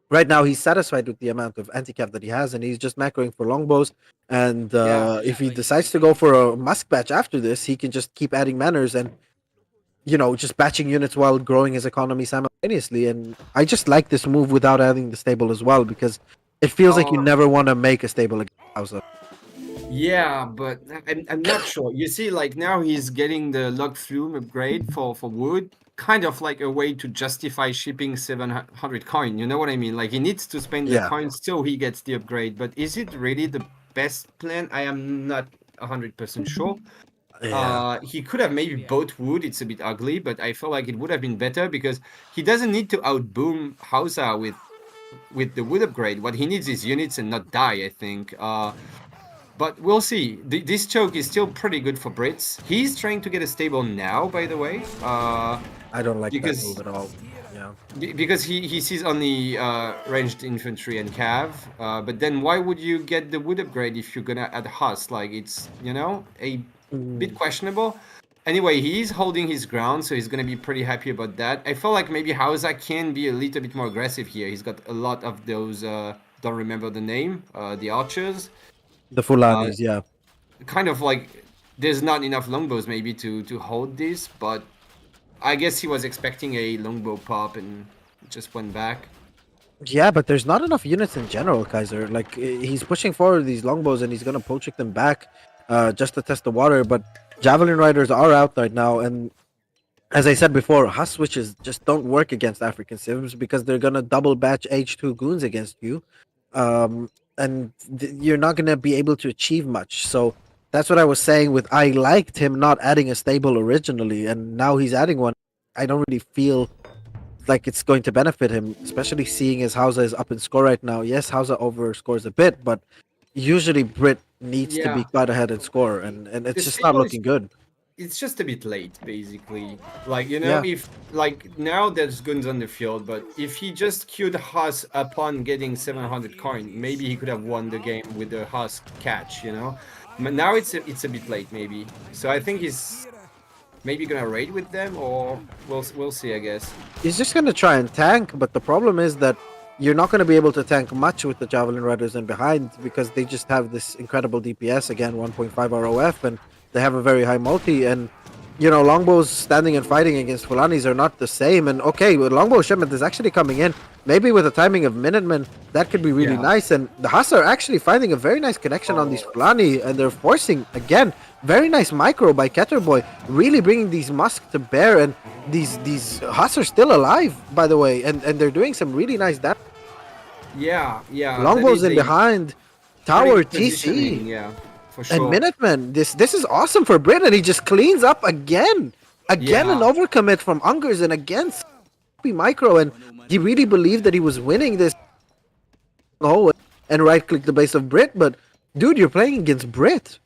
right now he's satisfied with the amount of anti-cav that he has, and he's just macroing for longbows. And if he decides to go for a musk batch after this, he can just keep adding manners and just batching units while growing his economy simultaneously. And I just like this move without adding the stable as well because it feels like you never want to make a stable against Hausa. Yeah, but I'm not sure. You see, like now he's getting the log flume upgrade for wood, kind of like a way to justify shipping 700 coin. You know what I mean? Like he needs to spend the coins till he gets the upgrade. But is it really the best plan? I am not 100% sure. Yeah. He could have maybe bought wood. It's a bit ugly, but I feel like it would have been better because he doesn't need to outboom Hausa with the wood upgrade. What he needs is units and not die, I think. But we'll see. This choke is still pretty good for Brits. He's trying to get a stable now, by the way. I don't like that move at all. Yeah. Because he sees only ranged infantry and cav. But then why would you get the wood upgrade if you're gonna add Huss? Like it's, a bit questionable. Anyway, he's holding his ground, so he's gonna be pretty happy about that. I feel like maybe Hausa can be a little bit more aggressive here. He's got a lot of those, don't remember the name, the archers. The Fulanis, yeah. Kind of like there's not enough longbows maybe to hold this, but I guess he was expecting a longbow pop and just went back. Yeah, but there's not enough units in general, Kaiser. Like he's pushing forward these longbows and he's gonna poach them back just to test the water. But javelin riders are out right now, and as I said before, Huss switches just don't work against African civs because they're gonna double batch H2 goons against you. And you're not going to be able to achieve much. So that's what I was saying with I liked him not adding a stable originally, and now he's adding one. I don't really feel like it's going to benefit him, especially seeing as Hausa is up in score right now. Yes, Hausa overscores a bit, but usually Brit needs to be Yeah, quite ahead in score, and the it's just not stable is looking good. it's just a bit late, basically. Like, you know, Yeah, if like now there's guns on the field, but if he just queued Haas upon getting 700 coin, maybe he could have won the game with the Haas catch, you know. But now it's a bit late, maybe. So I think he's maybe gonna raid with them, or we'll see, I guess. he's just gonna try and tank, but the problem is that you're not gonna be able to tank much with the Javelin Riders in behind because they just have this incredible DPS again, 1.5 ROF, and they have a very high multi. And longbows standing and fighting against Fulanis are not the same. And okay, with longbow shipment is actually coming in. Maybe with the timing of Minutemen, that could be really Yeah. nice. And the Huss are actually finding a very nice connection on these Oh, Fulani, and they're forcing again very nice micro by Keturboy, really bringing these Musk to bear. And these Huss are still alive, by the way, and they're doing some really nice damage. yeah, yeah. That Longbows is in a behind, pretty tower good TC. positioning. Yeah, for And sure. Minutemen, this is awesome for Britain. He just cleans up again. Again, an Yeah, overcommit from Ungers, and again, sloppy micro. And he really believed that he was winning this hole and right click the base of Brit. But, dude, you're playing against Brit.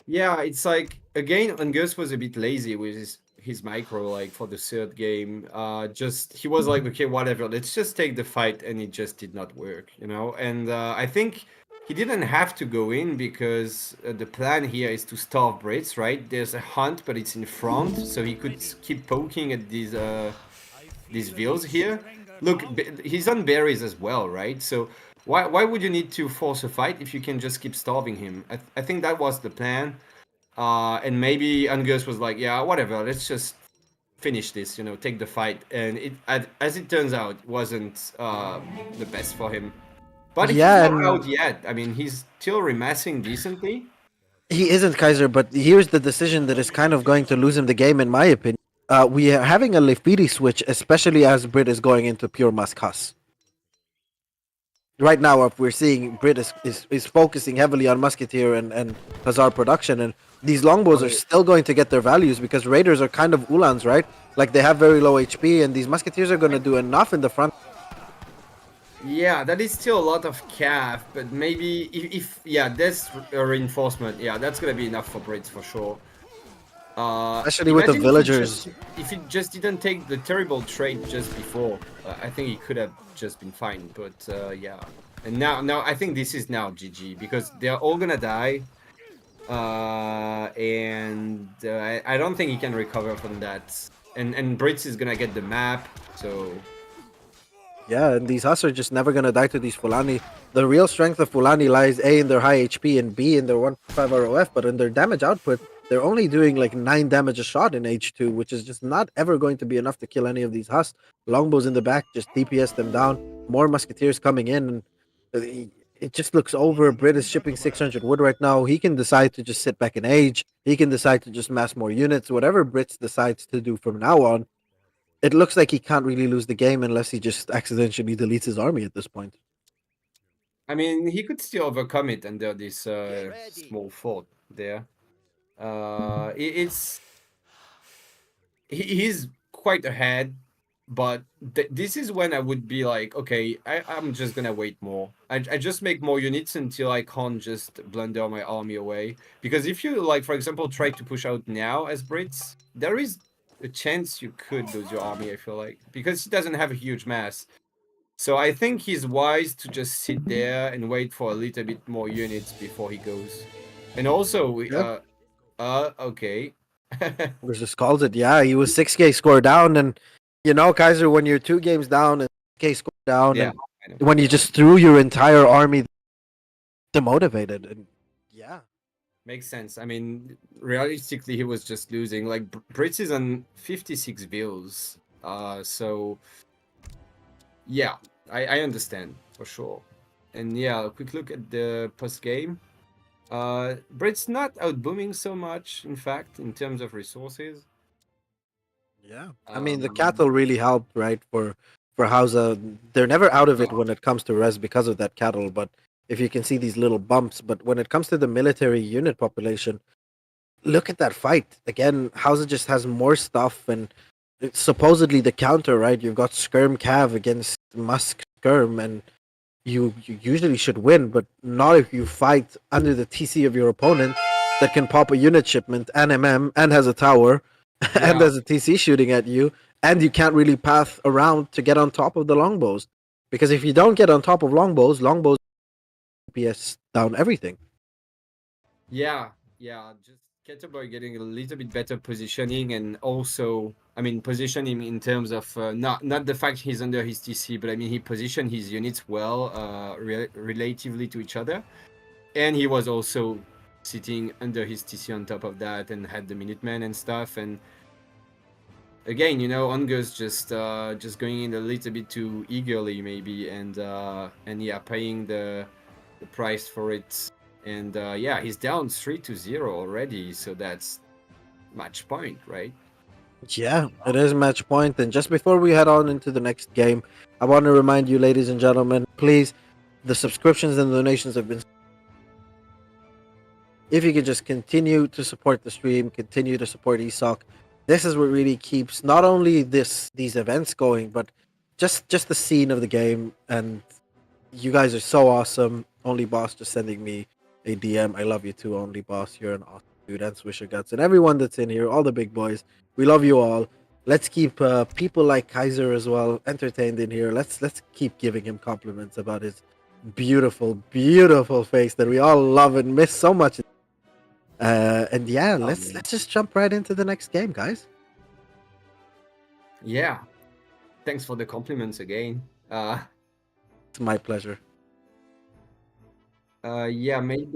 yeah. It's like again, Ungers was a bit lazy with his micro, like for the third game. Just he was like, okay, whatever, let's just take the fight, and it just did not work, you know. And I think he didn't have to go in because the plan here is to starve Brits, right? There's a hunt, but it's in front, so he could keep poking at these vills here. Look, he's on berries as well, right? So why would you need to force a fight if you can just keep starving him? I think that was the plan. And maybe Angus was like, yeah, whatever, let's just finish this, you know, take the fight. And as it turns out, wasn't the best for him. But he's Yeah, not and out yet. I mean, he's still remassing decently. he isn't Kaiser, but here's the decision that is kind of going to lose him the game, in my opinion. We are having a Lefiri switch, especially as Brit is going into pure Muskas. Right now, we're seeing Brit is focusing heavily on Musketeer and Hazard production, and these longbows are Okay. still going to get their values because Raiders are kind of Ulans, right? Like they have very low HP, and these Musketeers are going to do enough in the front. Yeah, that is still a lot of calf, but maybe if yeah, that's a reinforcement. Yeah, that's gonna be enough for Brits for sure. Especially with the Imagine villagers. if he just didn't take the terrible trade just before. I think he could have just been fine. But yeah, and now I think this is now GG because they're all gonna die. And I don't think he can recover from that. And Brits is gonna get the map, so Yeah, and these Huss are just never gonna die to these Fulani. The real strength of Fulani lies A in their high HP and B in their 1.5 ROF, but in their damage output, they're only doing like 9 damage a shot in H2, which is just not ever going to be enough to kill any of these Huss. Longbows in the back just DPS them down. More Musketeers coming in, and it just looks over. Brit is shipping 600 wood right now. He can decide to just sit back and age. He can decide to just mass more units. Whatever Brits decides to do from now on, it looks like he can't really lose the game unless he just accidentally deletes his army at this point. I mean, he could still overcome it under this small fort there. It's he's quite ahead, but this is when I would be like, okay, I'm just gonna wait more. I just make more units until I can't just blunder my army away. Because if you like, for example, try to push out now as Brits, there is a chance you could lose your army. I feel like because he doesn't have a huge mass. So I think he's wise to just sit there and wait for a little bit more units before he goes. And also, Yeah, okay. Ungers just calls it. Yeah, he was 6K score down, and Kaiser, when you're 2 games down and 6K score down, Yeah, and I know. when you just threw your entire army demotivated, and yeah, Makes sense. I mean, realistically, he was just losing. Like, Brits is on 56 bills. So, yeah, I understand for sure. And yeah, a quick look at the post game. Brits not outbooming so much, in fact, in terms of resources. yeah. I mean, the Um, cattle really helped, right? For Hausa, they're never out of it no. when it comes to res because of that cattle. But if you can see these little bumps, but when it comes to the military unit population, look at that fight again. Hausa just has more stuff, and it's supposedly the counter, right? You've got Skirm Cav against Musk Skirm, and you usually should win, but not if you fight under the TC of your opponent that can pop a unit shipment and MM and has a tower and Yeah, has a TC shooting at you, and you can't really path around to get on top of the longbows. Because if you don't get on top of longbows PS down everything. yeah, yeah. Just Keturboy getting a little bit better positioning, and also, I mean, positioning in terms of not the fact he's under his TC, but I mean he positioned his units well, relatively to each other, and he was also sitting under his TC on top of that, and had the Minutemen and stuff, and again, Ungers just going in a little bit too eagerly maybe, and yeah, paying the price for it. And yeah, he's down 3-0 already, so that's match point, right? Yeah, it is match point. And just before we head on into the next game, I want to remind you, ladies and gentlemen, please, the subscriptions and donations have been. If you could just continue to support the stream, continue to support ESOC, this is what really keeps not only these events going, but just the scene of the game. And you guys are so awesome. Only Boss just sending me a DM. I love you too, Only Boss. You're an awesome dude. And Swisher Guts and everyone that's in here, all the big boys. We love you all. Let's keep people like Kaiser as well entertained in here. Let's keep giving him compliments about his beautiful, beautiful face that we all love and miss so much. And yeah, Um, let's just jump right into the next game, guys. yeah, thanks for the compliments again. It's my pleasure. Yeah, maybe.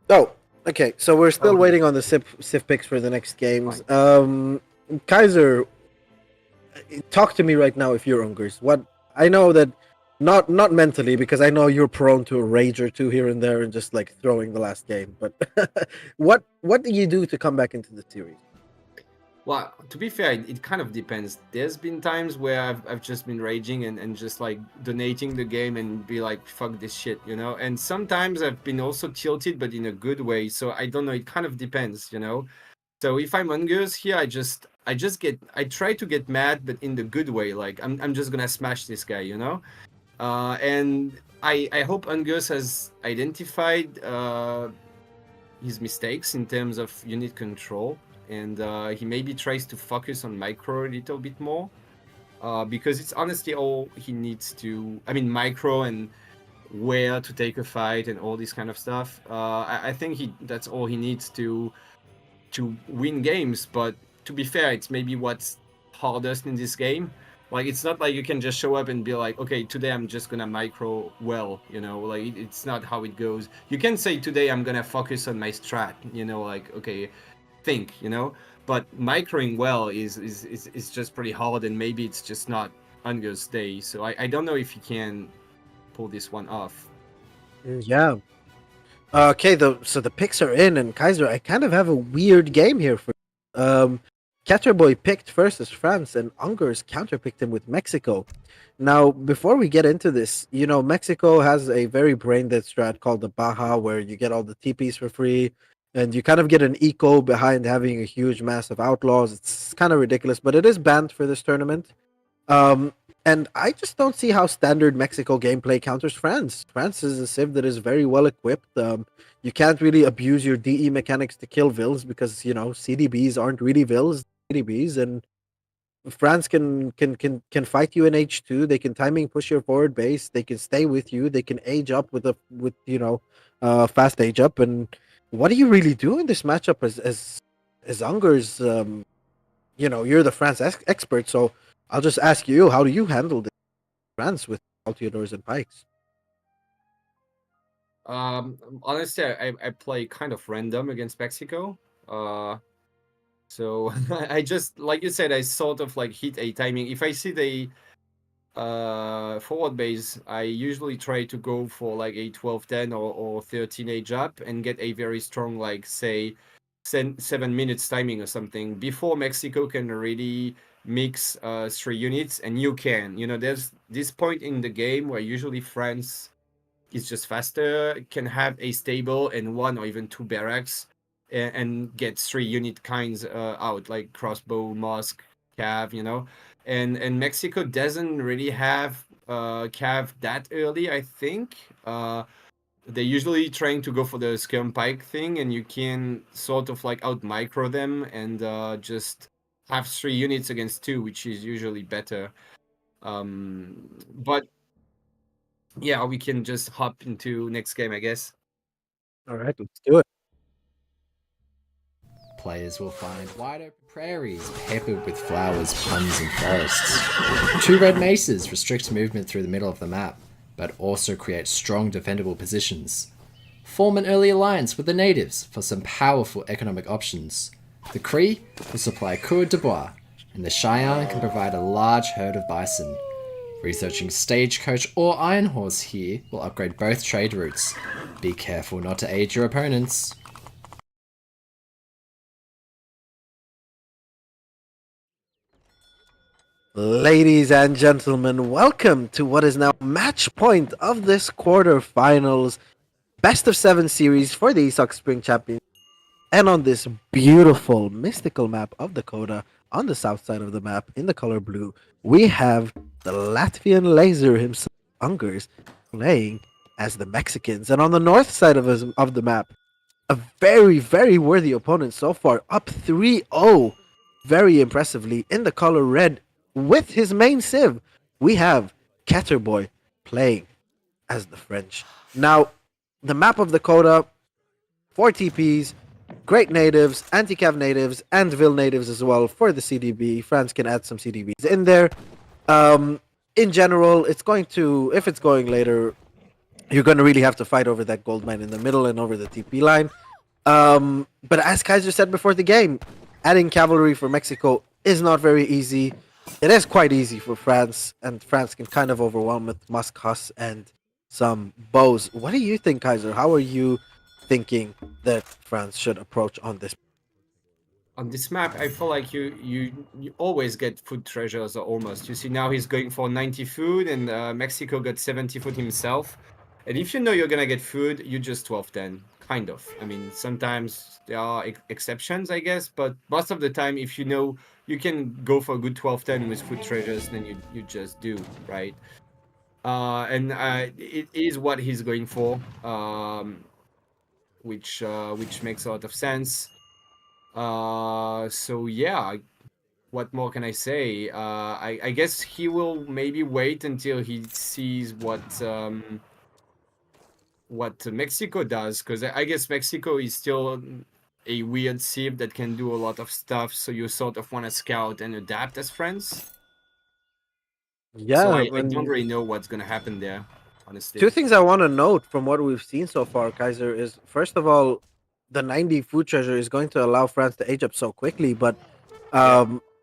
Oh, okay. So we're still Okay, waiting on the Civ picks for the next games. fine. Kaiser, talk to me right now if you're Ungers. What I know that not mentally because I know you're prone to a rage or two here and there and just like throwing the last game. But what do you do to come back into the series? Well, to be fair, it kind of depends. There's been times where I've just been raging and just like donating the game and be like, fuck this shit, you know? And sometimes I've been also tilted, but in a good way. So I don't know. It kind of depends, you know? So if I'm Ungers here, I try to get mad, but in the good way. Like I'm just gonna smash this guy, you know? And I hope Ungers has identified his mistakes in terms of unit control, and he maybe tries to focus on micro a little bit more, because it's honestly all he needs to. I mean, micro and where to take a fight and all this kind of stuff. I think that's all he needs to win games. But to be fair, it's maybe what's hardest in this game. Like it's not like you can just show up and be like, okay, today I'm just gonna micro well, you know. Like it's not how it goes. You can say today I'm gonna focus on my strat, you know, like okay, think, you know. But microing well is just pretty hard, and maybe it's just not Unger's day. So I don't know if he can pull this one off. Yeah. Okay, so the picks are in, and Kaiser, I kind of have a weird game here for you. Keturboy picked versus France, and Ungers counterpicked him with Mexico. Now, before we get into this, Mexico has a very brain dead strat called the Baja, where you get all the TPs for free, and you kind of get an eco behind having a huge mass of outlaws. It's kind of ridiculous, but it is banned for this tournament. Um, and I just don't see how standard Mexico gameplay counters France. France is a civ that is very well equipped. You can't really abuse your DE mechanics to kill vills because CDBs aren't really vills, CDBs, and France can fight you in H2. They can timing push your forward base. They can stay with you. They can age up fast age up. And what do you really do in this matchup as Ungers? You're the France expert, so I'll just ask you, how do you handle the France with Altiodors and Pikes? Honestly, I play kind of random against Mexico. So I just, like you said, I sort of like hit a timing. If I see the forward base, I usually try to go for like a 12-10 or 13 age up and get a very strong, like say 7 minutes timing or something before Mexico can really mix 3 units. And there's this point in the game where usually France is just faster, can have a stable and one or even two barracks, and get 3 unit kinds out, like crossbow, musk, cav, and Mexico doesn't really have cav that early, I think. They're usually trying to go for the skirm pike thing, and you can sort of like out micro them and just have 3 units against 2, which is usually better. But yeah, we can just hop into next game, I guess. All right, let's do it. Players will find wide open prairies peppered with flowers, ponds, and forests. 2 red maces restrict movement through the middle of the map, but also create strong defendable positions. Form an early alliance with the natives for some powerful economic options. The Cree will supply cour de bois, and the Cheyenne can provide a large herd of bison. Researching Stagecoach or Iron Horse here will upgrade both trade routes. Be careful not to aid your opponents. Ladies and gentlemen, welcome to what is now match point of this quarterfinals best of 7 series for the ESOC Spring Champions. And on this beautiful mystical map of Dakota, on the south side of the map in the color blue, we have the Latvian laser himself, Ungers, playing as the Mexicans. And on the north side of the map, a very, very worthy opponent so far, up 3-0, very impressively, in the color red with his main civ. We have Keturboy playing as the French. Now, the map of Dakota, 4 TPs, great natives, anti-cav natives, and Vil natives as well for the CDB. France can add some CDBs in there. In general, it's going to, if it's going later, you're going to really have to fight over that gold mine in the middle and over the TP line. But as Kaiser said before the game, adding cavalry for Mexico is not very easy. It is quite easy for France, and France can kind of overwhelm with Musk, Huss, and some bows. What do you think, Kaiser? How are you thinking that France should approach on this? On this map, I feel like you always get food treasures, or almost. You see, now he's going for 90 food, and Mexico got 70 food himself. And if you know you're gonna get food, you just 12-10, kind of. I mean, sometimes there are exceptions, I guess, but most of the time, if you know you can go for a good 12-10 with food treasures, then you just do, right? And it is what he's going for, which makes a lot of sense. So yeah, what more can I say? I guess he will maybe wait until he sees what Mexico does, because I guess Mexico is still a weird civ that can do a lot of stuff, so you sort of want to scout and adapt as friends. Yeah, So I don't really know what's gonna happen there, honestly. 2 things I want to note from what we've seen so far, Kaiser, is first of all, the 90 food treasure is going to allow France to age up so quickly, but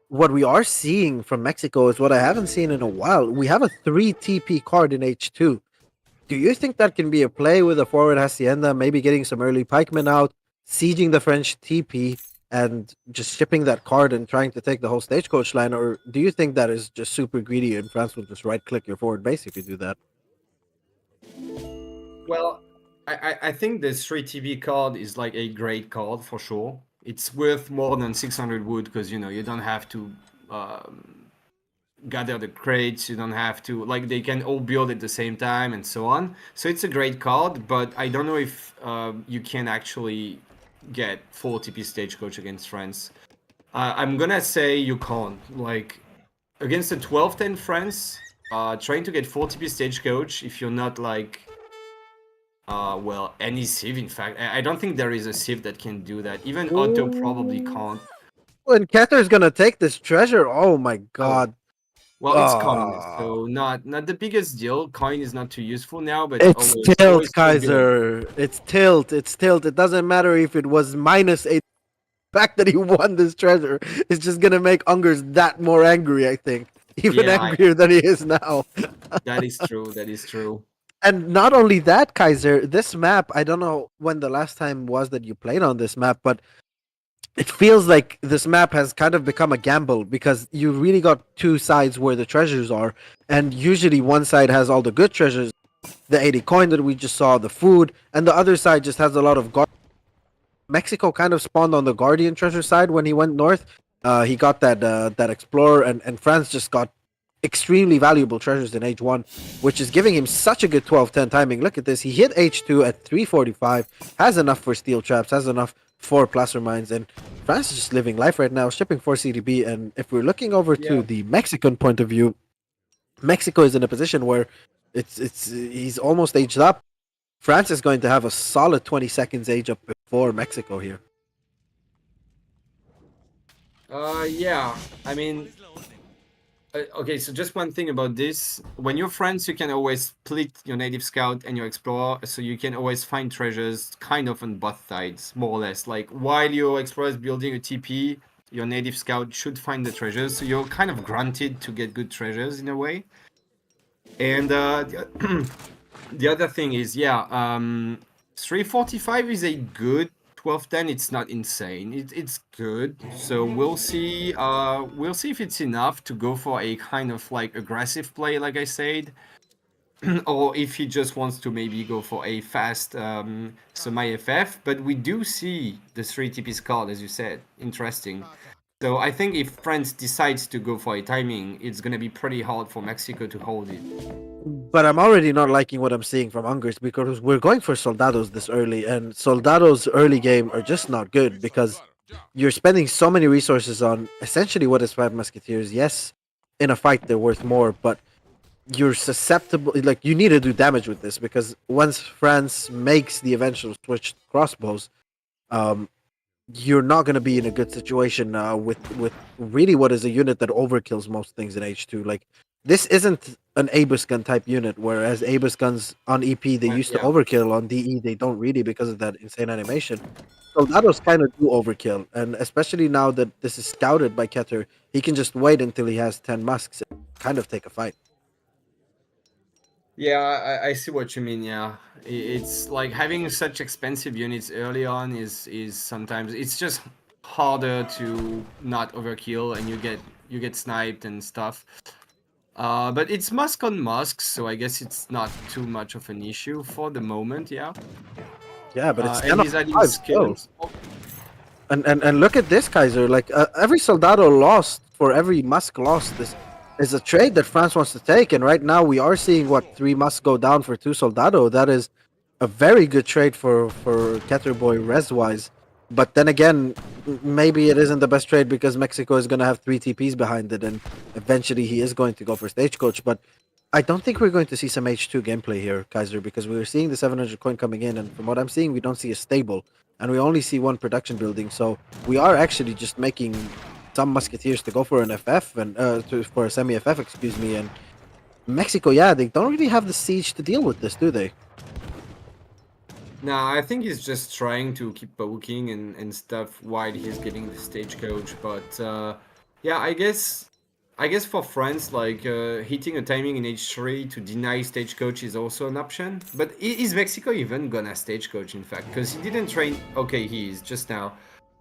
what we are seeing from Mexico is what I haven't seen in a while. We have a 3 TP card in H2. Do you think that can be a play with a forward hacienda, maybe getting some early pikemen out, sieging the French TP, and just shipping that card and trying to take the whole stagecoach line? Or do you think that is just super greedy and France will just right click your forward base if you do that? Well, I think the 3 TP card is like a great card for sure. It's worth more than 600 wood because you don't have to gather the crates, you don't have to, like, they can all build at the same time and so on. So it's a great card, but I don't know if you can actually get 4 TP stagecoach against France. I'm gonna say you can't. Like, against a 12-10 France, trying to get 4 TP stagecoach, if you're not like well, any civ, in fact. I don't think there is a civ that can do that. Even Otto probably can't. When Keter is gonna take this treasure, oh my god. Well, it's coin, so not the biggest deal. Coin is not too useful now, but It's always tilt, still good. Kaiser. It's tilt. It's tilt. It doesn't matter if it was -8. The fact that he won this treasure is just gonna make Ungers that more angry, I think. Even Yeah, angrier than he is now. That is true. That is true. And not only that, Kaiser, this map, I don't know when the last time was that you played on this map, but it feels like this map has kind of become a gamble because you really got 2 sides where the treasures are, and usually one side has all the good treasures, the 80 coin that we just saw, the food, and the other side just has a lot of garbage. Mexico kind of spawned on the Guardian treasure side when he went north. He got that Explorer, and France just got extremely valuable treasures in H1, which is giving him such a good 12-10 timing. Look at this. He hit H2 at 345, has enough for steel traps, has enough for placer mines, and France is just living life right now, shipping 4 CDB. And if we're looking over to the Mexican point of view, Mexico is in a position where he's almost aged up. France is going to have a solid 20 seconds age up before Mexico here. Yeah. I mean, okay, so just one thing about this. When you're friends, you can always split your native scout and your explorer, so you can always find treasures kind of on both sides, more or less. Like, while your explorer is building a TP, your native scout should find the treasures, so you're kind of granted to get good treasures in a way. And the other thing is, 345 is a good 12-10. It's not insane. It's good. So we'll see. We'll see if it's enough to go for a kind of like aggressive play, like I said, or if he just wants to maybe go for a fast semi-FF. But we do see the 3 TPs card, as you said. Interesting. So I think if France decides to go for a timing, it's gonna be pretty hard for Mexico to hold it. But I'm already not liking what I'm seeing from Ungers because we're going for Soldados this early, and Soldados early game are just not good because you're spending so many resources on essentially what is 5 Musketeers. Yes, in a fight they're worth more, but you're susceptible. Like, you need to do damage with this because once France makes the eventual switch to crossbows, you're not going to be in a good situation with really what is a unit that overkills most things in H2. Like, this isn't an Abus gun type unit, whereas Abus guns on EP they used to overkill. On DE they don't really because of that insane animation. Soldados kind of do overkill, and especially now that this is scouted by Keter, he can just wait until he has 10 musks and kind of take a fight. Yeah, I see what you mean. Yeah, it's like having such expensive units early on is sometimes it's just harder to not overkill, and you get sniped and stuff. But it's musk on musk, so I guess it's not too much of an issue for the moment. Yeah. Yeah, but it's and he's adding 10 skills. And look at this, Kaiser. Like, every Soldado lost for every musk lost. This is a trade that France wants to take, and right now we are seeing 3 musks go down for 2 Soldado. That is a very good trade for Keturboy res wise. But then again, maybe it isn't the best trade because Mexico is going to have 3 TPs behind it, and eventually he is going to go for Stagecoach. But I don't think we're going to see some H2 gameplay here, Kaiser, because we were seeing the 700 coin coming in, and from what I'm seeing, we don't see a stable, and we only see 1 production building. So we are actually just making some Musketeers to go for an FF and for a semi-FF, excuse me. And Mexico, yeah, they don't really have the siege to deal with this, do they? No, I think he's just trying to keep poking and stuff while he's getting the Stagecoach. But yeah, I guess for France, like hitting a timing in H3 to deny Stagecoach is also an option. But is Mexico even gonna Stagecoach, in fact? Because he didn't train... Okay, he is, just now.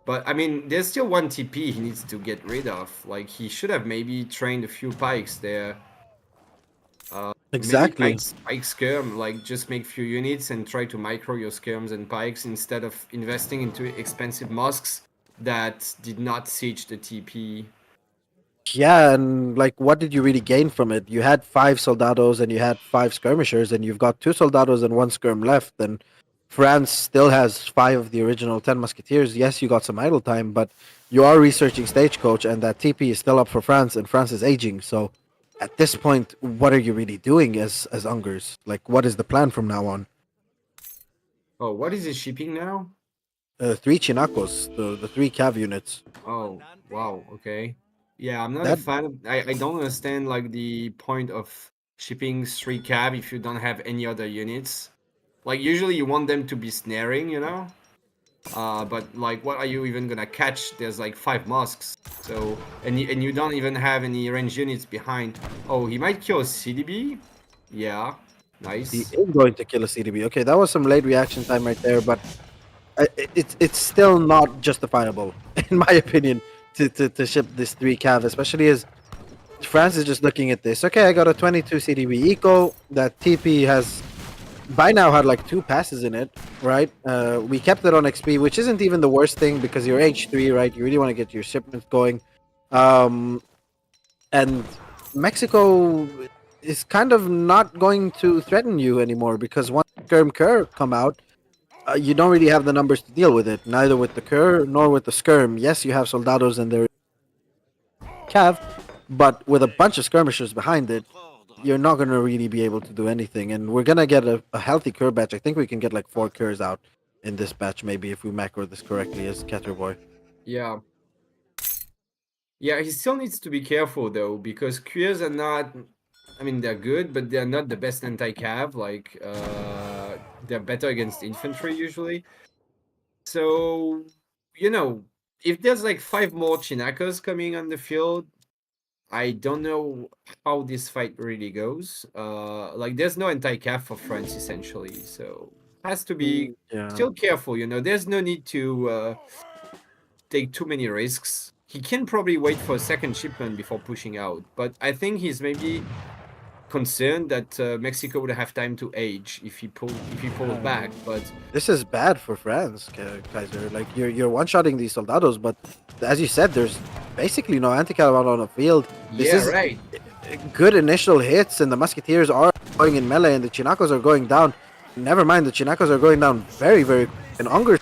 But, I mean, there's still 1 TP he needs to get rid of. Like, he should have maybe trained a few pikes there. Exactly. Maybe pike skirm, like, just make few units and try to micro your skirms and pikes instead of investing into expensive mosques that did not siege the TP. Yeah, and like, what did you really gain from it? You had 5 Soldados and you had 5 skirmishers, and you've got 2 Soldados and 1 skirm left, and France still has 5 of the original 10 Musketeers. Yes, you got some idle time, but you are researching Stagecoach, and that TP is still up for France, and France is aging. So at this point, what are you really doing as Ungers? Like, what is the plan from now on? Oh, what is he shipping now? 3 Chinacos, the 3 cav units. Oh, wow, okay. Yeah, I'm not a fan of... I don't understand, like, the point of shipping 3 cav if you don't have any other units. Like, usually you want them to be snaring, you know? But, like, what are you even gonna catch? There's, like, 5 musks. So, and you don't even have any range units behind. Oh, he might kill a CDB? Yeah, nice. He is going to kill a CDB. Okay, that was some late reaction time right there, but it's still not justifiable, in my opinion, to ship this 3 cav, especially as France is just looking at this. Okay, I got a 22 CDB eco. That TP has by now had like 2 passes in it, right? We kept it on XP, which isn't even the worst thing because you're H3, right? You really want to get your shipments going. And Mexico is kind of not going to threaten you anymore because once Skirm Kerr come out, you don't really have the numbers to deal with it, neither with the Kerr nor with the Skirm. Yes, you have Soldados and their Cav, but with a bunch of skirmishers behind it, you're not going to really be able to do anything. And we're going to get a healthy Kerr batch. I think we can get like 4 Kerrs out in this batch, maybe, if we macro this correctly as Keturboy. Yeah. Yeah, he still needs to be careful though, because Queers are not. I mean, they're good, but they're not the best anti-cav. Like, they're better against infantry usually. So, you know, if there's like 5 more Chinacos coming on the field, I don't know how this fight really goes. Like, there's no anti-cav for France essentially, so has to be still careful. You know, there's no need to take too many risks. He can probably wait for a second shipment before pushing out, but I think he's maybe concerned that Mexico would have time to age if he pulls back. But this is bad for France, Kaiser. Like you're one-shotting these soldados, but as you said, there's basically no anti-cav out on the field. This is right. Good initial hits, and the musketeers are going in melee, and the Chinacos are going down. Never mind, the Chinacos are going down very, very. And Ungers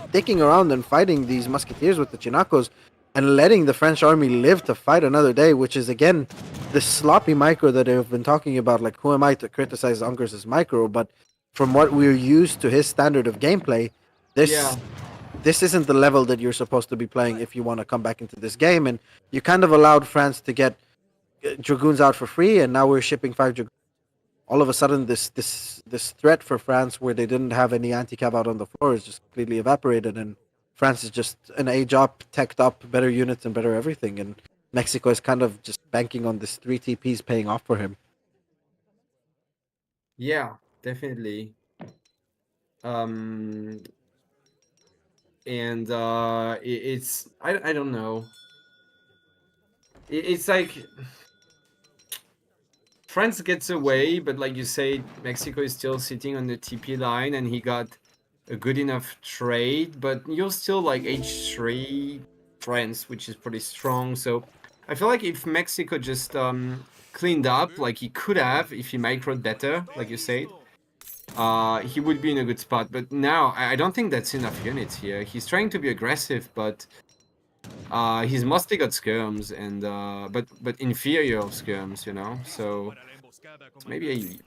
sticking around and fighting these musketeers with the Chinacos and letting the French army live to fight another day, which is again the sloppy micro that I've been talking about. Like, who am I to criticize Ungers' micro? But from what we're used to his standard of gameplay, this isn't the level that you're supposed to be playing if you want to come back into this game. And you kind of allowed France to get Dragoons out for free, and now we're shipping 5 Dragoons. All of a sudden, this threat for France, where they didn't have any anti-cav out on the floor, is just completely evaporated, and France is just an age up, teched up, better units and better everything, and Mexico is kind of just banking on this 3 TPs paying off for him. Yeah, definitely. And it's I don't know. It's like France gets away, but like you say, Mexico is still sitting on the TP line, and he got a good enough trade, but you're still like H3 France, which is pretty strong. So I feel like if Mexico just cleaned up like he could have, if he microed better, like you said, he would be in a good spot. But now I don't think that's enough units here. He's trying to be aggressive, but he's mostly got skirms and but inferior skirms, you know. So maybe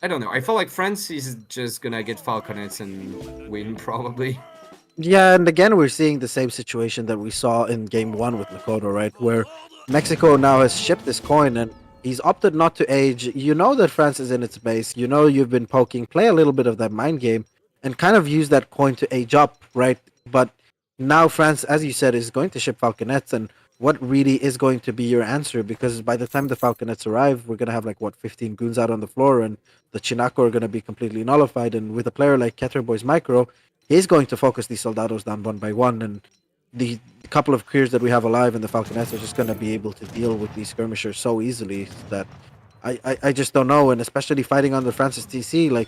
I don't know. I feel like France is just gonna get falconets and win probably. Yeah, and again, we're seeing the same situation that we saw in Game 1 with Lakota, right? Where Mexico now has shipped this coin and he's opted not to age. You know that France is in its base. You know you've been poking. Play a little bit of that mind game and kind of use that coin to age up, right? But now France, as you said, is going to ship falconets, and what really is going to be your answer? Because by the time the falconets arrive, we're going to have like, what, 15 goons out on the floor, and the Chinaco are going to be completely nullified. And with a player like Keturboy's micro, he's going to focus these soldados down one by one, and the couple of crews that we have alive in the falconets are just going to be able to deal with these skirmishers so easily that I just don't know. And especially fighting under Francis TC, like,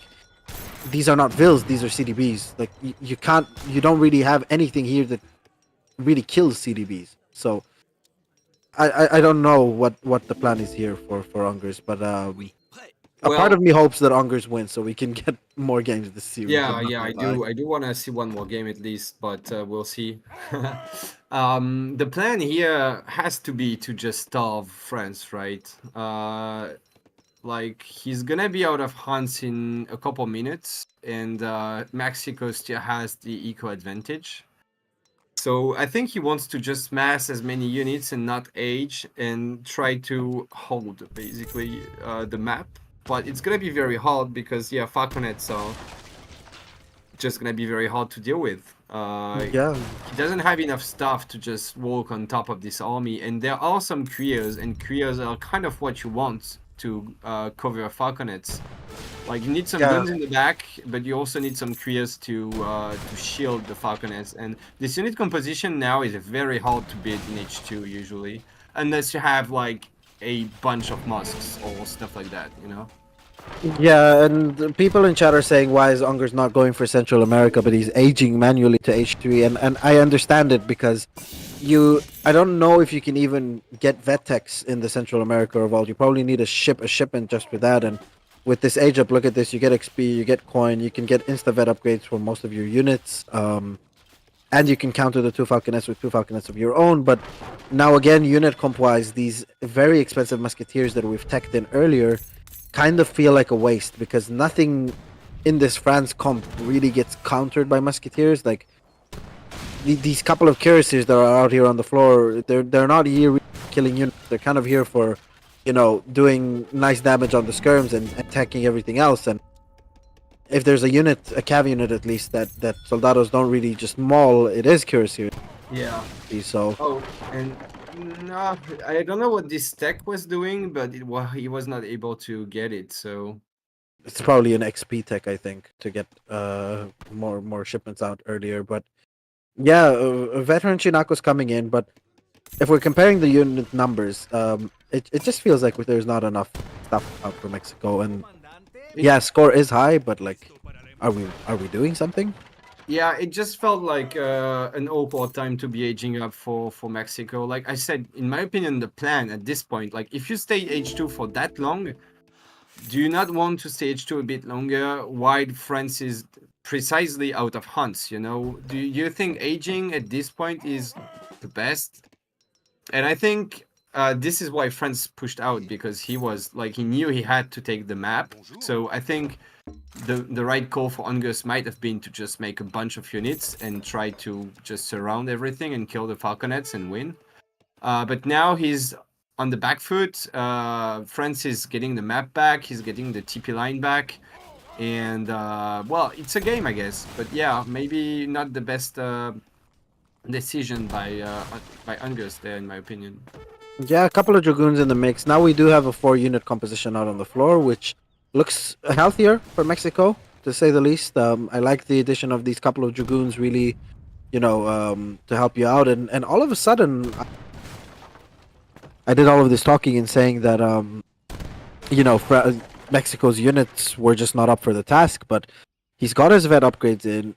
these are not vills, these are CDBs. Like, you don't really have anything here that really kills CDBs. So I don't know what the plan is here for Ungers, but a part of me hopes that Ungers wins so we can get more games this series. Yeah, I do want to see one more game at least, but we'll see. The plan here has to be to just starve France, right? Like, he's gonna be out of hunts in a couple minutes, and Mexico still has the eco advantage. So I think he wants to just mass as many units and not age and try to hold basically the map. But it's gonna be very hard because falconets are just gonna be very hard to deal with. He doesn't have enough stuff to just walk on top of this army, and there are some Kriers, and Kriers are kind of what you want to cover falconets. Like, you need some guns in the back, but you also need some Kriers to shield the falconets. And this unit composition now is very hard to beat in H2 usually, unless you have like a bunch of musks or stuff like that, you know. Yeah, and people in chat are saying why is Ungers not going for Central America, but he's aging manually to H3, and I understand it because I don't know if you can even get Vetex in the Central America vault. You probably need a shipment just for that, and with this age up, look at this, you get XP, you get coin, you can get insta vet upgrades for most of your units, and you can counter the two Falconets with two Falconets of your own, but now again, unit comp wise, these very expensive musketeers that we've teched in earlier kind of feel like a waste because nothing in this France comp really gets countered by musketeers. Like these couple of cuirassiers that are out here on the floor, they're not here killing units. They're kind of here for, doing nice damage on the skirms and attacking everything else. And if there's a cav unit at least that soldados don't really just maul, it is cuirassiers. Yeah. So Oh, and no, I don't know what this tech was doing, but he was not able to get it. So it's probably an XP tech, I think, to get more shipments out earlier. But yeah, veteran Chinako's coming in, but if we're comparing the unit numbers, it just feels like there's not enough stuff out for Mexico. And yeah, score is high, but like, are we doing something? yeah, it just felt like an awkward time to be aging up for Mexico. Like I said, in my opinion, the plan at this point, like if you stay H2 for that long, do you not want to stay H2 a bit longer while France is precisely out of hunts? Do you think aging at this point is the best? And I think this is why France pushed out, because he knew he had to take the map. So I think the right call for Ungers might have been to just make a bunch of units and try to just surround everything and kill the Falconets and win. But now he's on the back foot. France is getting the map back. He's getting the TP line back. And, well, it's a game, I guess. But yeah, maybe not the best decision by Ungers there, in my opinion. Yeah, a couple of Dragoons in the mix. Now we do have a 4-unit composition out on the floor, which looks healthier for Mexico, to say the least. I like the addition of these couple of Dragoons, really, to help you out. And all of a sudden, I did all of this talking and saying that, Mexico's units were just not up for the task, but he's got his vet upgrades in.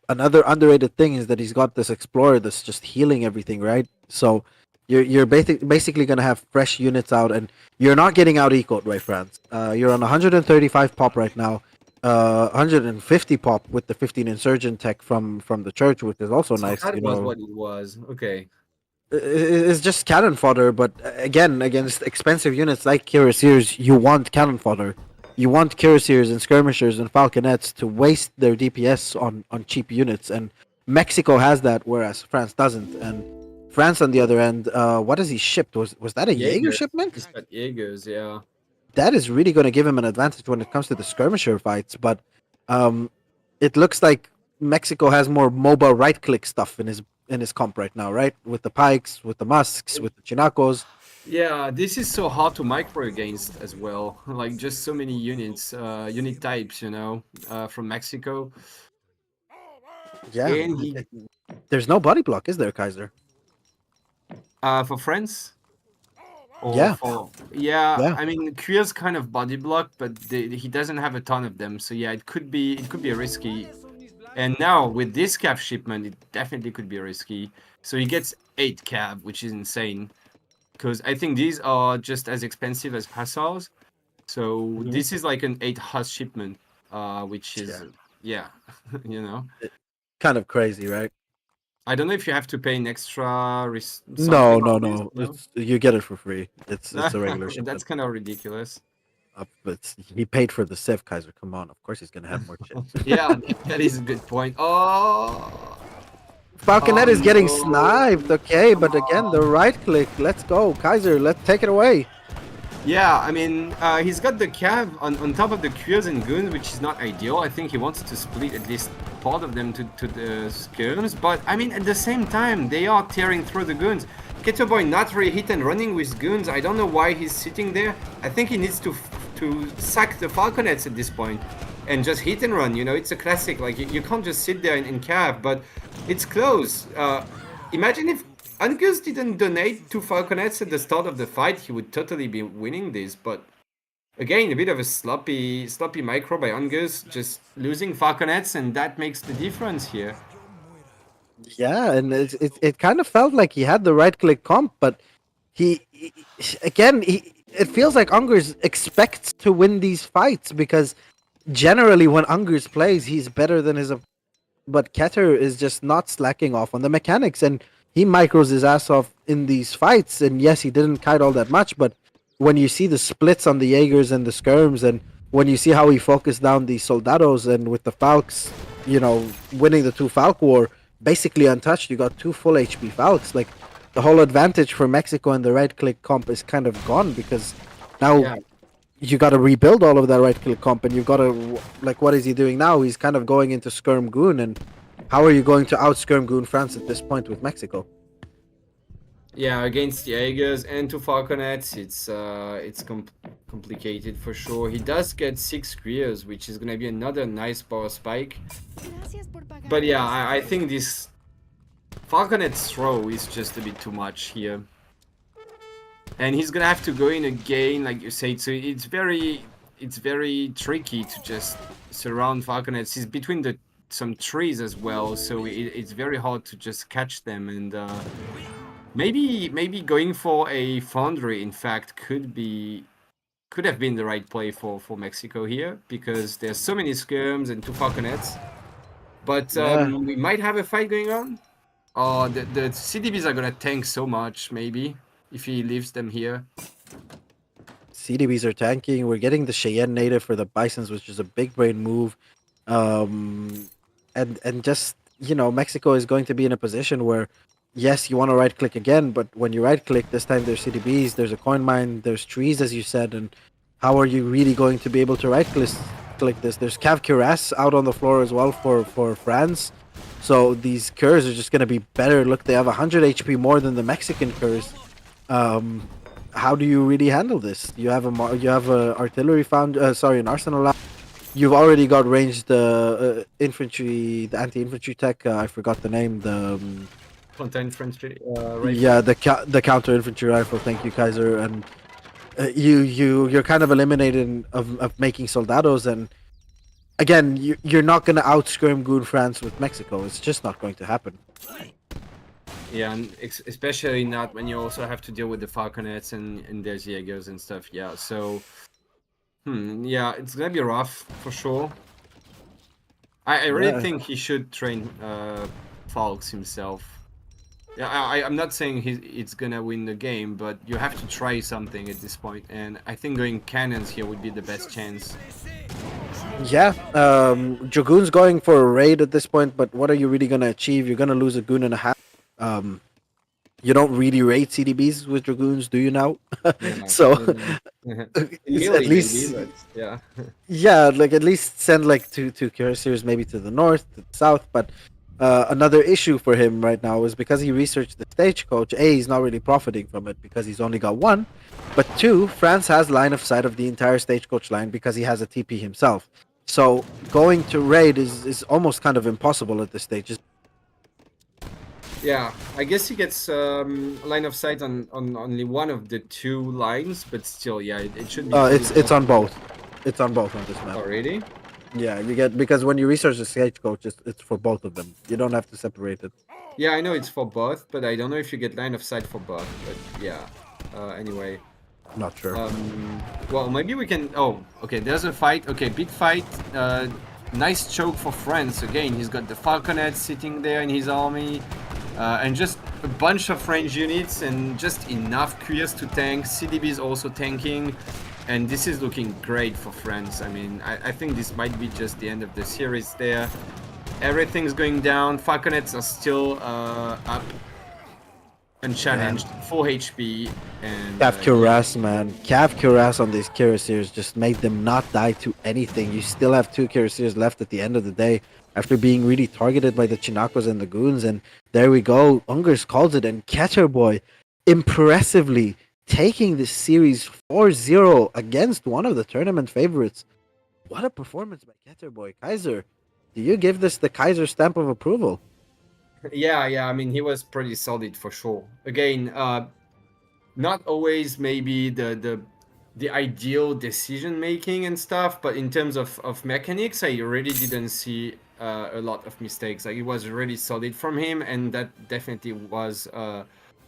Another underrated thing is that he's got this Explorer that's just healing everything, right? So you're basically gonna have fresh units out, and you're not getting out ecoed, right, France? You're on 135 pop right now, 150 pop with the 15 insurgent tech from the church, which is also nice. That was what it was. Okay. It's just cannon fodder, but again, against expensive units like cuirassiers, you want cannon fodder. You want cuirassiers and skirmishers and falconets to waste their DPS on cheap units, and Mexico has that, whereas France doesn't. And France, on the other end, what has he shipped? Was that a Jaeger shipment? He's got Jaegers, yeah. That is really going to give him an advantage when it comes to the skirmisher fights. But it looks like Mexico has more mobile right-click stuff in his comp right now, right? With the pikes, with the musks, with the chinacos. Yeah, this is so hard to micro against as well. Like just so many units, unit types, from Mexico. Yeah, And there's no body block, is there, Kaiser? for France. Yeah. Yeah. I mean, Queer's kind of body block, but he doesn't have a ton of them. So yeah, it could be risky. And now with this cav shipment, it definitely could be risky. So he gets 8 cav, which is insane. Because I think these are just as expensive as hussars. So this is like an 8 huss shipment, which is, yeah, Kind of crazy, right? I don't know if you have to pay an extra. No. You get it for free. It's a regular shipment. That's kind of ridiculous. But he paid for the Civ, Kaiser. Come on, of course he's gonna have more shit. Yeah, that is a good point. Oh, Falconet is getting sniped. Okay, but again, the right click. Let's go, Kaiser. Let's take it away. Yeah, I mean, he's got the cav on top of the queers and goons, which is not ideal. I think he wants to split at least part of them to the skirms, but I mean, at the same time, they are tearing through the goons. Keturboy not really hit and running with goons. I don't know why he's sitting there. I think he needs to sack the falconets at this point and just hit and run. It's a classic. Like you can't just sit there in cav, but it's close. Imagine if Ungers didn't donate 2 falconets at the start of the fight, he would totally be winning this, but Again, a bit of a sloppy micro by Ungers, just losing Falconets, and that makes the difference here. Yeah, and it kind of felt like he had the right click comp, but he again it feels like Ungers expects to win these fights because generally when Ungers plays, he's better than his but Keter is just not slacking off on the mechanics, and he micros his ass off in these fights. And yes, he didn't kite all that much, but when you see the splits on the Jaegers and the skirms, and when you see how he focused down the Soldados and with the Falks, winning the two Falk war basically untouched, you got two full HP Falks. Like the whole advantage for Mexico and the right click comp is kind of gone because now Yeah, you got to rebuild all of that right click comp, and you've got to like, what is he doing now? He's kind of going into Skirm Goon, and how are you going to out Skirm Goon France at this point with Mexico? yeah, against the Jaegers and two Falconets, it's complicated for sure. He does get 6 Greers, which is gonna be another nice power spike. But yeah, I think this Falconet throw is just a bit too much here. And he's gonna have to go in again, like you said, so it's very tricky to just surround Falconets. He's between some trees as well, so it's very hard to just catch them. And maybe going for a Foundry, in fact, could have been the right play for Mexico here, because there's so many skirms and two Falconets. But we might have a fight going on. The CDBs are gonna tank so much, maybe, if he leaves them here. CDBs are tanking. We're getting the Cheyenne native for the Bisons, which is a big brain move. And just Mexico is going to be in a position where, yes, you want to right click again, but when you right click this time, there's CDBs, there's a coin mine, there's trees, as you said, and how are you really going to be able to right click this? There's Cav Cuirass out on the floor as well for France. So these curs are just going to be better. Look, they have 100 HP more than the Mexican curs. How do you really handle this? You have a artillery an arsenal. You've already got ranged infantry, the anti-infantry tech. I forgot the name. Counter infantry. Rifle. Yeah, the counter infantry rifle. Thank you, Kaiser. And you're kind of eliminated of making soldados. And again, you're not gonna outskirm Goon France with Mexico. It's just not going to happen. Yeah, and especially not when you also have to deal with the Falconets and there's Jaegers and stuff. Yeah, so yeah, it's gonna be rough for sure. I really think he should train Falks himself. Yeah, I'm not saying it's gonna win the game, but you have to try something at this point, and I think going cannons here would be the best chance. Yeah, Dragoon's going for a raid at this point, but what are you really gonna achieve? You're gonna lose a goon and a half. You don't really raid CDBs with Dragoons, do you now? So at least maybe, yeah. yeah, like at least send like two cuirassiers maybe to the north, to the south. But another issue for him right now is because he researched the stagecoach. A, he's not really profiting from it because he's only got one, but two, France has line of sight of the entire stagecoach line because he has a TP himself. So going to raid is almost kind of impossible at this stage. Yeah, I guess he gets line of sight on only one of the two lines, but still, yeah, it should be. It's on both. It's on both on this map. Oh, really? Yeah, you get, because when you research the stagecoach, it's for both of them. You don't have to separate it. Yeah, I know it's for both, but I don't know if you get line of sight for both. But yeah, anyway. Not sure. Well, maybe we can. Oh, okay. There's a fight. Okay, big fight. Nice choke for France. Again, he's got the Falconet sitting there in his army. And just a bunch of range units and just enough Queers to tank. CDB is also tanking. And this is looking great for France. I mean, I think this might be just the end of the series there. Everything's going down. Falconets are still up. Unchallenged. 4 HP. And Cav Cuirass, man. Cav Cuirass on these cuirassiers just made them not die to anything. You still have 2 cuirassiers left at the end of the day, after being really targeted by the Chinacos and the Goons. And there we go. Ungers calls it, and Keturboy impressively taking this series 4-0 against one of the tournament favorites. What a performance by Keturboy. Kaiser, do you give this the Kaiser stamp of approval? Yeah, I mean, he was pretty solid for sure. Again, not always maybe the the ideal decision making and stuff, but in terms of mechanics, I really didn't see a lot of mistakes. Like it was really solid from him, and that definitely was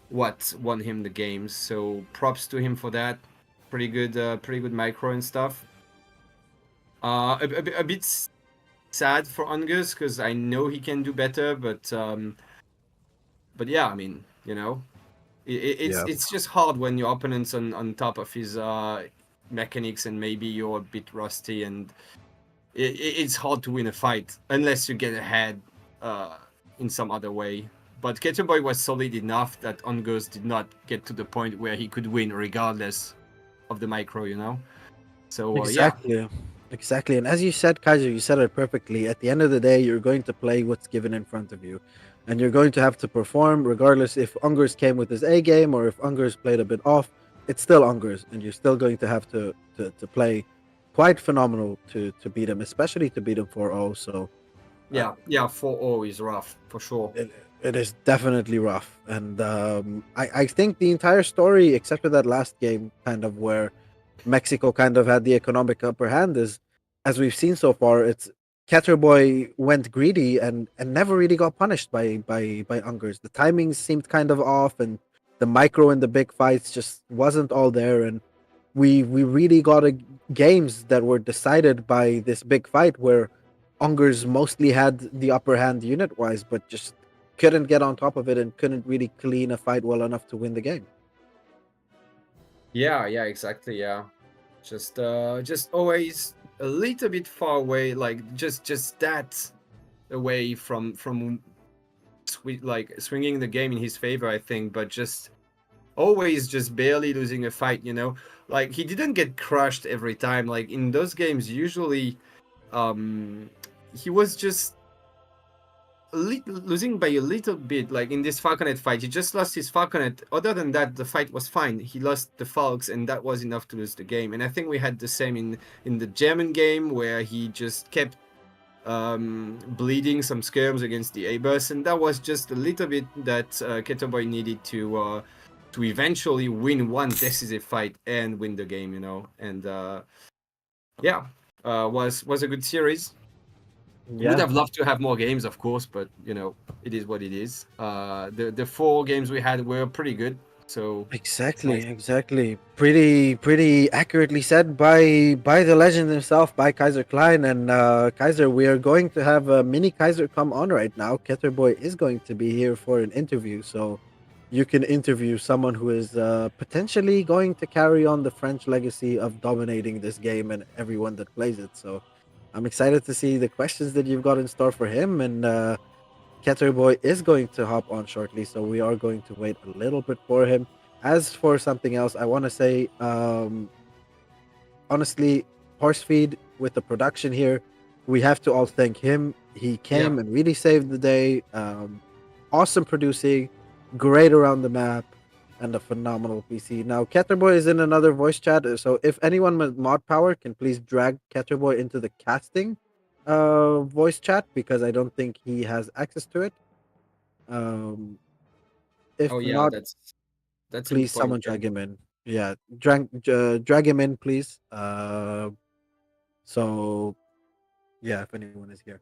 what won him the games. So props to him for that. Pretty good micro and stuff. A bit sad for Ungers because I know he can do better, but yeah, I mean, you know, Yeah. it's just hard when your opponent's on top of his mechanics and maybe you're a bit rusty and it's hard to win a fight unless you get ahead in some other way. But Keturboy was solid enough that Ungers did not get to the point where he could win regardless of the micro, you know? So yeah. Exactly. Exactly. And as you said, Kaiser, you said it perfectly. At the end of the day, you're going to play what's given in front of you. And you're going to have to perform regardless if Ungers came with his A game or if Ungers played a bit off. It's still Ungers, and you're still going to have to play quite phenomenal to beat him, especially to beat him 4-0. So uh, Yeah, 4-0 is rough for sure. it is definitely rough. And I think the entire story, except for that last game, kind of where Mexico kind of had the economic upper hand is, as we've seen so far, it's Keturboy went greedy and never really got punished by Ungers. The timings seemed kind of off, and the micro and the big fights just wasn't all there. And we really got games that were decided by this big fight where Ungers mostly had the upper hand unit wise, but just couldn't get on top of it and couldn't really clean a fight well enough to win the game. Yeah, exactly, yeah. Just always a little bit far away, like just that away from sweet like swinging the game in his favor, I think, but just always just barely losing a fight, you know? Like he didn't get crushed every time. Like in those games usually he was just losing by a little bit. Like in this Falconet fight, he just lost his Falconet. Other than that, the fight was fine. He lost the Falks, and that was enough to lose the game. And I think we had the same in the German game where he just kept bleeding some skirms against the A-Bus, and that was just a little bit that Keturboy needed to eventually win one decisive fight and win the game, you know. And yeah, was a good series. Yeah. Would have loved to have more games, of course, but you know, it is what it is. The 4 games we had were pretty good, so it's Exactly, nice. exactly. Pretty accurately said by the legend himself, by Kaiser Klein. And Kaiser, we are going to have a mini Kaiser come on right now. Keturboy is going to be here for an interview, so you can interview someone who is potentially going to carry on the French legacy of dominating this game and everyone that plays it. So I'm excited to see the questions that you've got in store for him. And Keturboy is going to hop on shortly, so we are going to wait a little bit for him. As for something else, I want to say, honestly, horse feed with the production here, we have to all thank him. He Yeah. came and really saved the day. Awesome producing, great around the map, and a phenomenal PC. Now, Keturboy is in another voice chat, so if anyone with mod power can please drag Keturboy into the casting voice chat because I don't think he has access to it. Um, if Oh yeah, not, that's a please good point. someone Yeah. drag him in. Yeah, drag him in, please. So yeah, if anyone is here,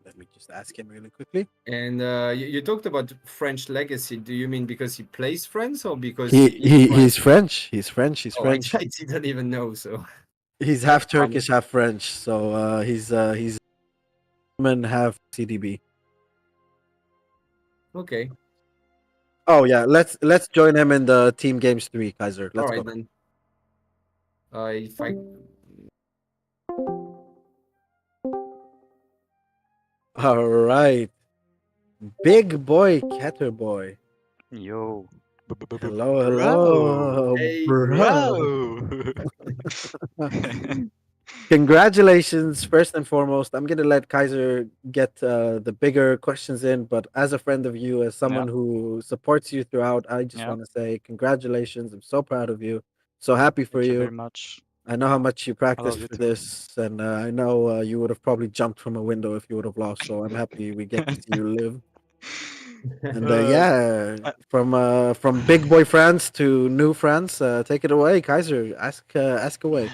let me just ask him really quickly. And you talked about French legacy. Do you mean because he plays French or because He he is he French? he's French. He's French. He's Oh, I, French. I didn't even know. So He's that's half fun. Turkish, half French. So he's German, half CDB. Okay. Oh yeah, let's join him in the team games 3, Kaiser. All Let's right go. then. If I All right, big boy Keturboy. Yo. Hello, Bro. hello, hey bro. Bro. Congratulations, first and foremost. I'm gonna let Kaiser get the bigger questions in, but as a friend of you, as Yeah, someone who supports you throughout, I just yeah. want to say congratulations. I'm so proud of you. So happy for Thank you you. very much. I know how much you I practiced love you for too. this, and I know you would have probably jumped from a window if you would have lost. So I'm happy we get to see you live. And Uh, yeah, I- from big boy France to new France, take it away, Kaiser. Ask away.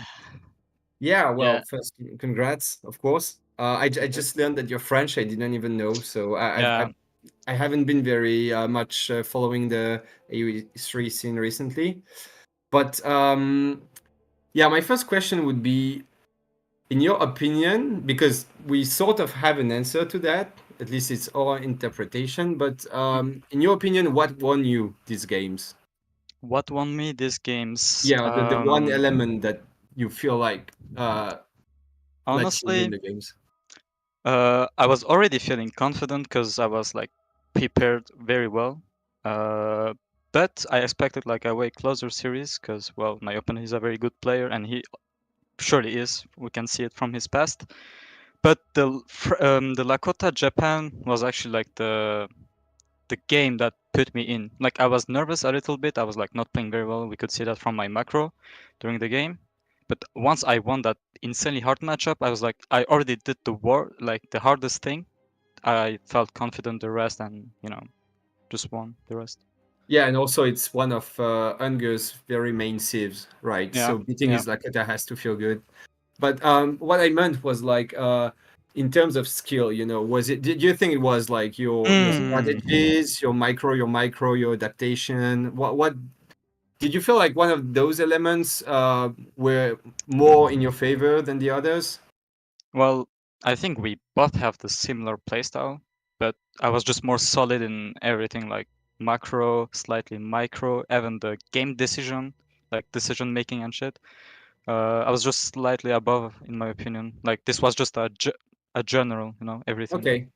Yeah, yeah, well, first, congrats, of course. I just learned that you're French. I didn't even know, so yeah. I haven't been very much following the AU3 scene recently. But yeah, my first question would be, in your opinion, because we sort of have an answer to that, at least it's our interpretation. But in your opinion, what won you these games? What won me these games? Yeah, the one element that you feel like lets you win Honestly, the games. I was already feeling confident because I was like prepared very well. Uh, but I expected like a way closer series because, well, my opponent is a very good player and he surely is. We can see it from his past. But the Lakota Japan was actually like the game that put me in. Like I was nervous a little bit. I was like not playing very well. We could see that from my macro during the game. But once I won that insanely hard matchup, I was like, I already did the hardest thing. I felt confident the rest, and just won the rest. Yeah, and also it's one of Unger's very main sieves, right? Yeah, So beating yeah. his Lakota has to feel good. But what I meant was like in terms of skill, was it? Did you think it was like your Mm. strategies, your adaptation? What did you feel like one of those elements were more in your favor than the others? Well, I think we both have the similar playstyle, but I was just more solid in everything, like macro, slightly micro, even the game decision, like decision making and shit. I was just slightly above, in my opinion. Like this was just a general, everything. Okay,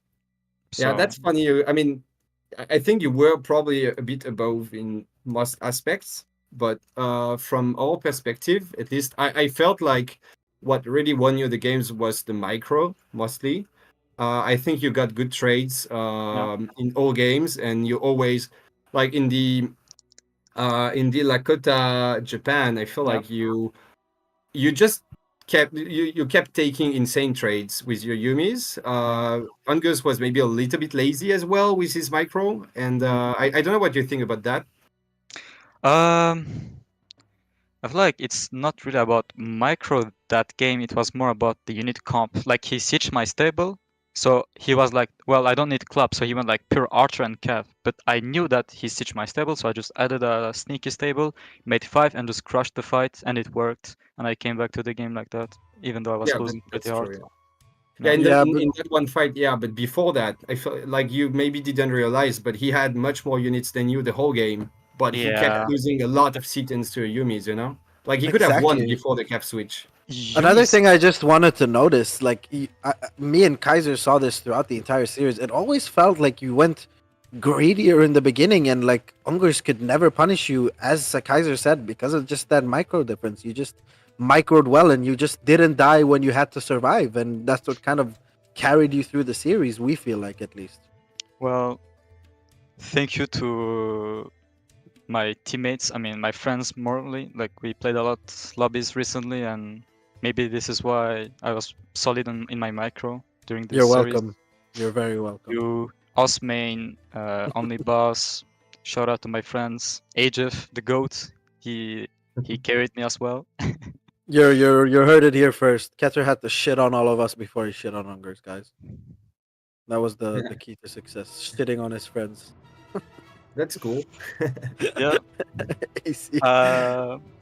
yeah, So that's funny. I mean, I think you were probably a bit above in most aspects, but from our perspective, at least, I felt like what really won you the games was the micro mostly. I think you got good trades yeah, in all games, and you always like in the Lakota Japan. I feel yeah. like you just you kept taking insane trades with your Yumis. Yeah. Ungers was maybe a little bit lazy as well with his micro, and Mm. I don't know what you think about that. Um, I feel like it's not really about micro that game. It was more about the unit comp. Like he sieged my stable, so he was like, "Well, I don't need club," so he went like pure archer and cav. But I knew that he sieged my stable, so I just added a sneaky stable, made 5, and just crushed the fight, and it worked. And I came back to the game like that, even though I was Yeah, losing pretty that's hard. true. Yeah. You Yeah, know? in, Yeah, but in that one fight, yeah, but before that, I felt like you maybe didn't realize, but he had much more units than you the whole game, but he kept Yeah. losing a lot of sit-ins to Yumis. Like he could have won exactly. before the cap switch. Another Yumi's. thing I just wanted to notice, like me and Kaiser saw this throughout the entire series. It always felt like you went greedier in the beginning, and like Ungers could never punish you, as Kaiser said, because of just that micro difference. You just microed well, and you just didn't die when you had to survive, and that's what kind of carried you through the series. We feel like, at least. Well, thank you to my teammates, I mean my friends morally. Like we played a lot lobbies recently, and maybe this is why I was solid in my micro during this You're series. welcome. You're very welcome. You, Osmain, Only Boss, shout out to my friends. Ajif, the goat, he carried me as well. You heard it here first. Keter had to shit on all of us before he shit on Ungers, guys. That was the key to success. Shitting on his friends. That's cool. Yeah. AC.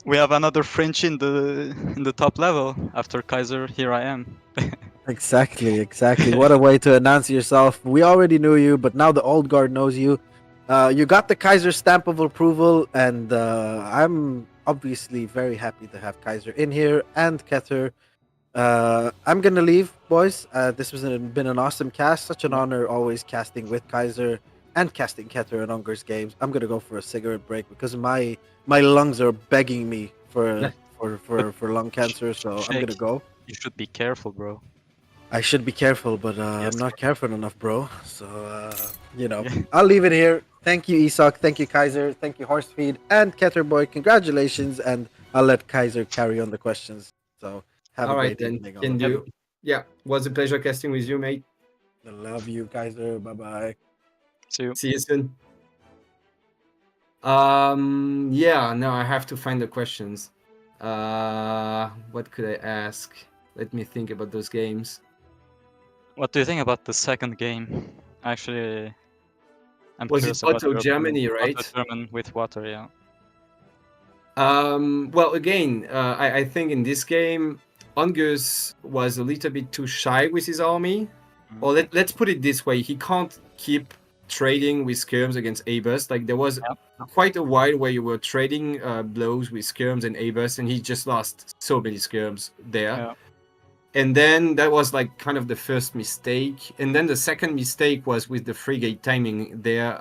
We have another French in the top level after Kaiser. Here I am. Exactly, exactly. What a way to announce yourself. We already knew you, but now the old guard knows you. You got the Kaiser stamp of approval, and I'm obviously very happy to have Kaiser in here and Keter. I'm gonna leave, boys. This has been an awesome cast. Such an Yeah. honor always casting with Kaiser and casting Keter and Ungers games. I'm gonna go for a cigarette break because my lungs are begging me But for lung cancer. So I'm gonna Shake, go. you should be careful, bro. I should be careful, but I'm Yes. not careful enough, bro. So, Yeah. I'll leave it here. Thank you, ESOC. Thank you, Kaiser. Thank you, Horsefeed and Keturboy. Congratulations, and I'll let Kaiser carry on the questions. So, have a All right great then, evening, all can of Yep. you. do. Yeah, was a pleasure casting with you, mate. I love you, Kaiser. Bye bye. See you. See you soon. Yeah, no, I have to find the questions. What could I ask? Let me think about those games. What do you think about the second game? Actually, I'm Was it curious about Otto your opinion. Germany, Otto right? German with water, yeah. Well, again, I think in this game, Ungers was a little bit too shy with his army. Mhm. Or let's put it this way: he can't keep trading with skirms against Abus. Like there was quite a while where you were trading blows with skirms and Abus, and he just lost so many skirms there. Yeah. And then that was like kind of the first mistake. And then the second mistake was with the frigate timing there.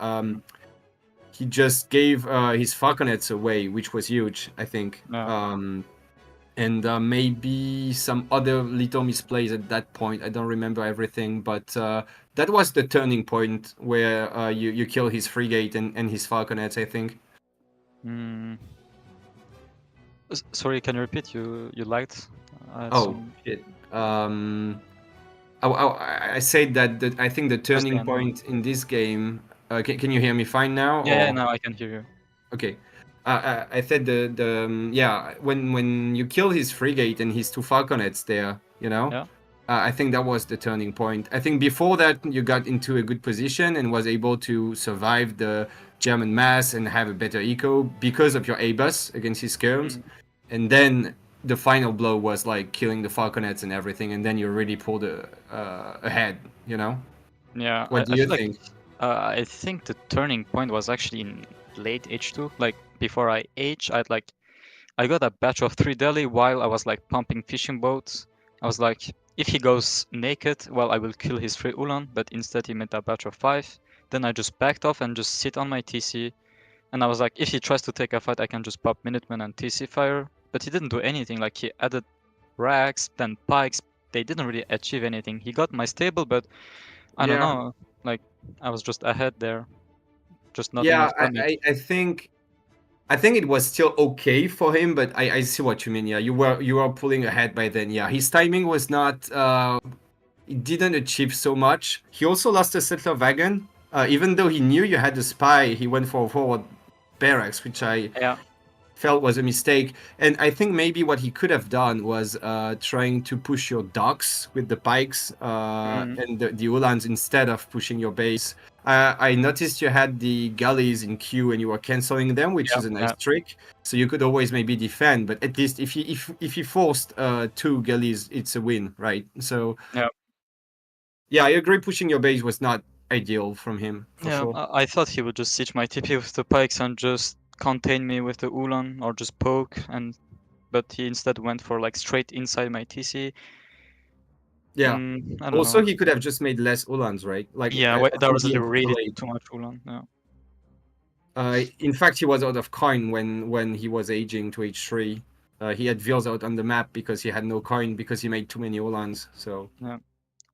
He just gave his falconets away, which was huge, I think. Yeah. And maybe some other little misplays at that point. I don't remember everything, but that was the turning point where you kill his frigate and his falconets, I think. Mm. Sorry, can you repeat? You liked? I had Oh, some... shit. I said that I think the turning game. point in this game. Can you hear me fine now? Yeah, or? now I can hear you. Okay. I said yeah, when you kill his frigate and his two falconets there, you know, Yeah. I think that was the turning point. I think before that you got into a good position and was able to survive the German mass and have a better eco because of your A-bus against his skirms. And then the final blow was like killing the falconets and everything, and then you really pulled ahead, you know? Yeah. What do I you feel like think? I think the turning point was actually in late H2. Like before I I got a batch of 3 deli while I was like pumping fishing boats. I was like, if he goes naked, well, I will kill his 3 Ulan, but instead he made a batch of 5. Then I just backed off and just sit on my TC. And I was like, if he tries to take a fight, I can just pop Minutemen and TC fire. But he didn't do anything. Like he added racks, then pikes. They didn't really achieve anything. He got my stable, but I don't know. Like I was just ahead there. Just not Yeah, enough damage. I think it was still okay for him, but I see what you mean. Yeah, you were pulling ahead by then. Yeah, his timing was not. He didn't achieve so much. He also lost a settler wagon. Even though he knew you had a spy, he went for a forward barracks, which I Yeah. felt was a mistake. And I think maybe what he could have done was trying to push your docks with the pikes and the Ulans instead of pushing your base. I noticed you had the galleys in queue and you were canceling them, which is a nice trick. So you could always maybe defend, but at least if you forced 2 galleys, it's a win, right? So yeah, I agree. Pushing your base was not ideal from him for sure. I thought he would just siege my TP with the pikes and just contain me with the Ulan or just poke, but he instead went for like straight inside my TC. Yeah. I don't Also, know. he could have just made less Ulans, right? Like That was he really delayed. too much Ulan. Yeah. In fact, he was out of coin when he was aging to H3. He had Vils out on the map because he had no coin because he made too many Ulans. So Yeah.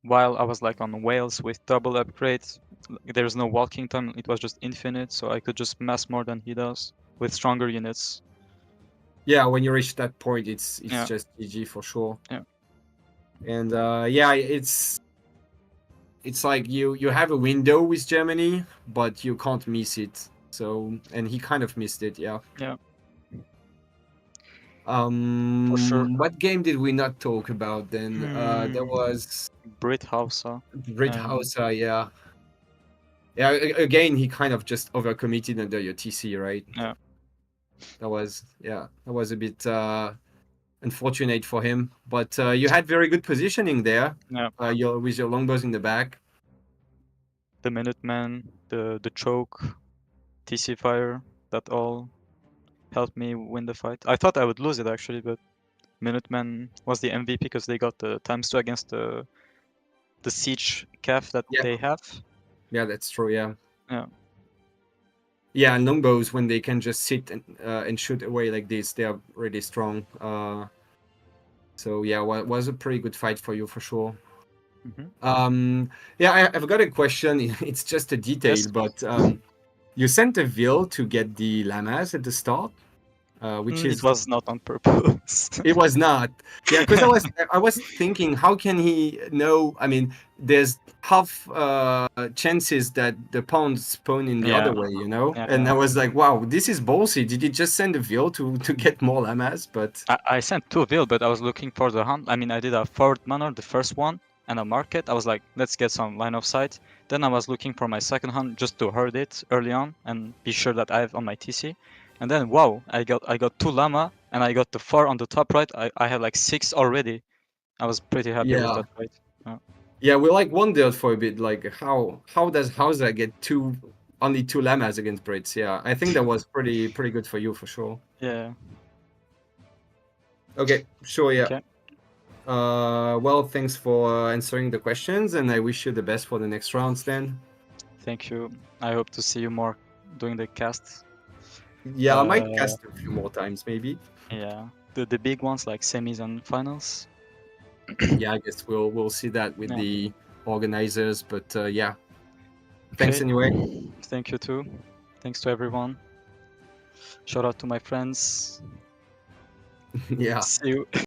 While I was like on Wales with double upgrades, there's no walking time. It was just infinite, so I could just mass more than he does with stronger units. yeah, when you reach that point, it's just GG for sure. Yeah. And yeah, it's like you have a window with Germany, but you can't miss it. So and he kind of missed it. Yeah. Yeah. For sure. What game did we not talk about then? There was Brit Hausa. Brit Hausa, yeah. Yeah, again, he kind of just overcommitted under your TC, right? Yeah. That was a bit unfortunate for him. But you had very good positioning there. Yeah. With your longbows in the back. The Minutemen, the choke, TC fire, that all helped me win the fight. I thought I would lose it actually, but Minutemen was the MVP because they got the ×2 against the siege calf that they have. Yeah, that's true. Yeah. Yeah. Yeah, and longbows when they can just sit and shoot away like this, they are really strong. So yeah, was a pretty good fight for you for sure. Yeah, I've got a question. It's just a detail, but you sent a Vil to get the llamas at the start. which It is was not on purpose. it was not. Yeah, because I was thinking, how can he know? I mean, there's half chances that the pawns spawn in the Yeah. other way, you know. Yeah, And I yeah. was like, wow, this is ballsy. Did he just send a veil to get more llamas? But I sent 2 veil, but I was looking for the hunt. I mean, I did a forward manor, the first one, and a market. I was like, let's get some line of sight. Then I was looking for my second hunt just to herd it early on and be sure that I have on my TC. And then wow, I got 2 llama and I got the 4 on the top right. I had like 6 already. I was pretty happy with yeah, that fight. yeah, we like wondered for a bit, like how does Hauser get only 2 llamas against Brits? Yeah, I think that was pretty good for you for sure. Yeah. Okay, sure, yeah. Okay. Well, thanks for answering the questions, and I wish you the best for the next rounds then. Thank you. I hope to see you more doing the casts. Yeah, I might cast a few more times, maybe. Yeah. The big ones like semis and finals. Yeah, I guess we'll see that with Yeah. the organizers, but yeah. Thanks Okay. anyway. Thank you too. Thanks to everyone. Shout out to my friends. Yeah. See you.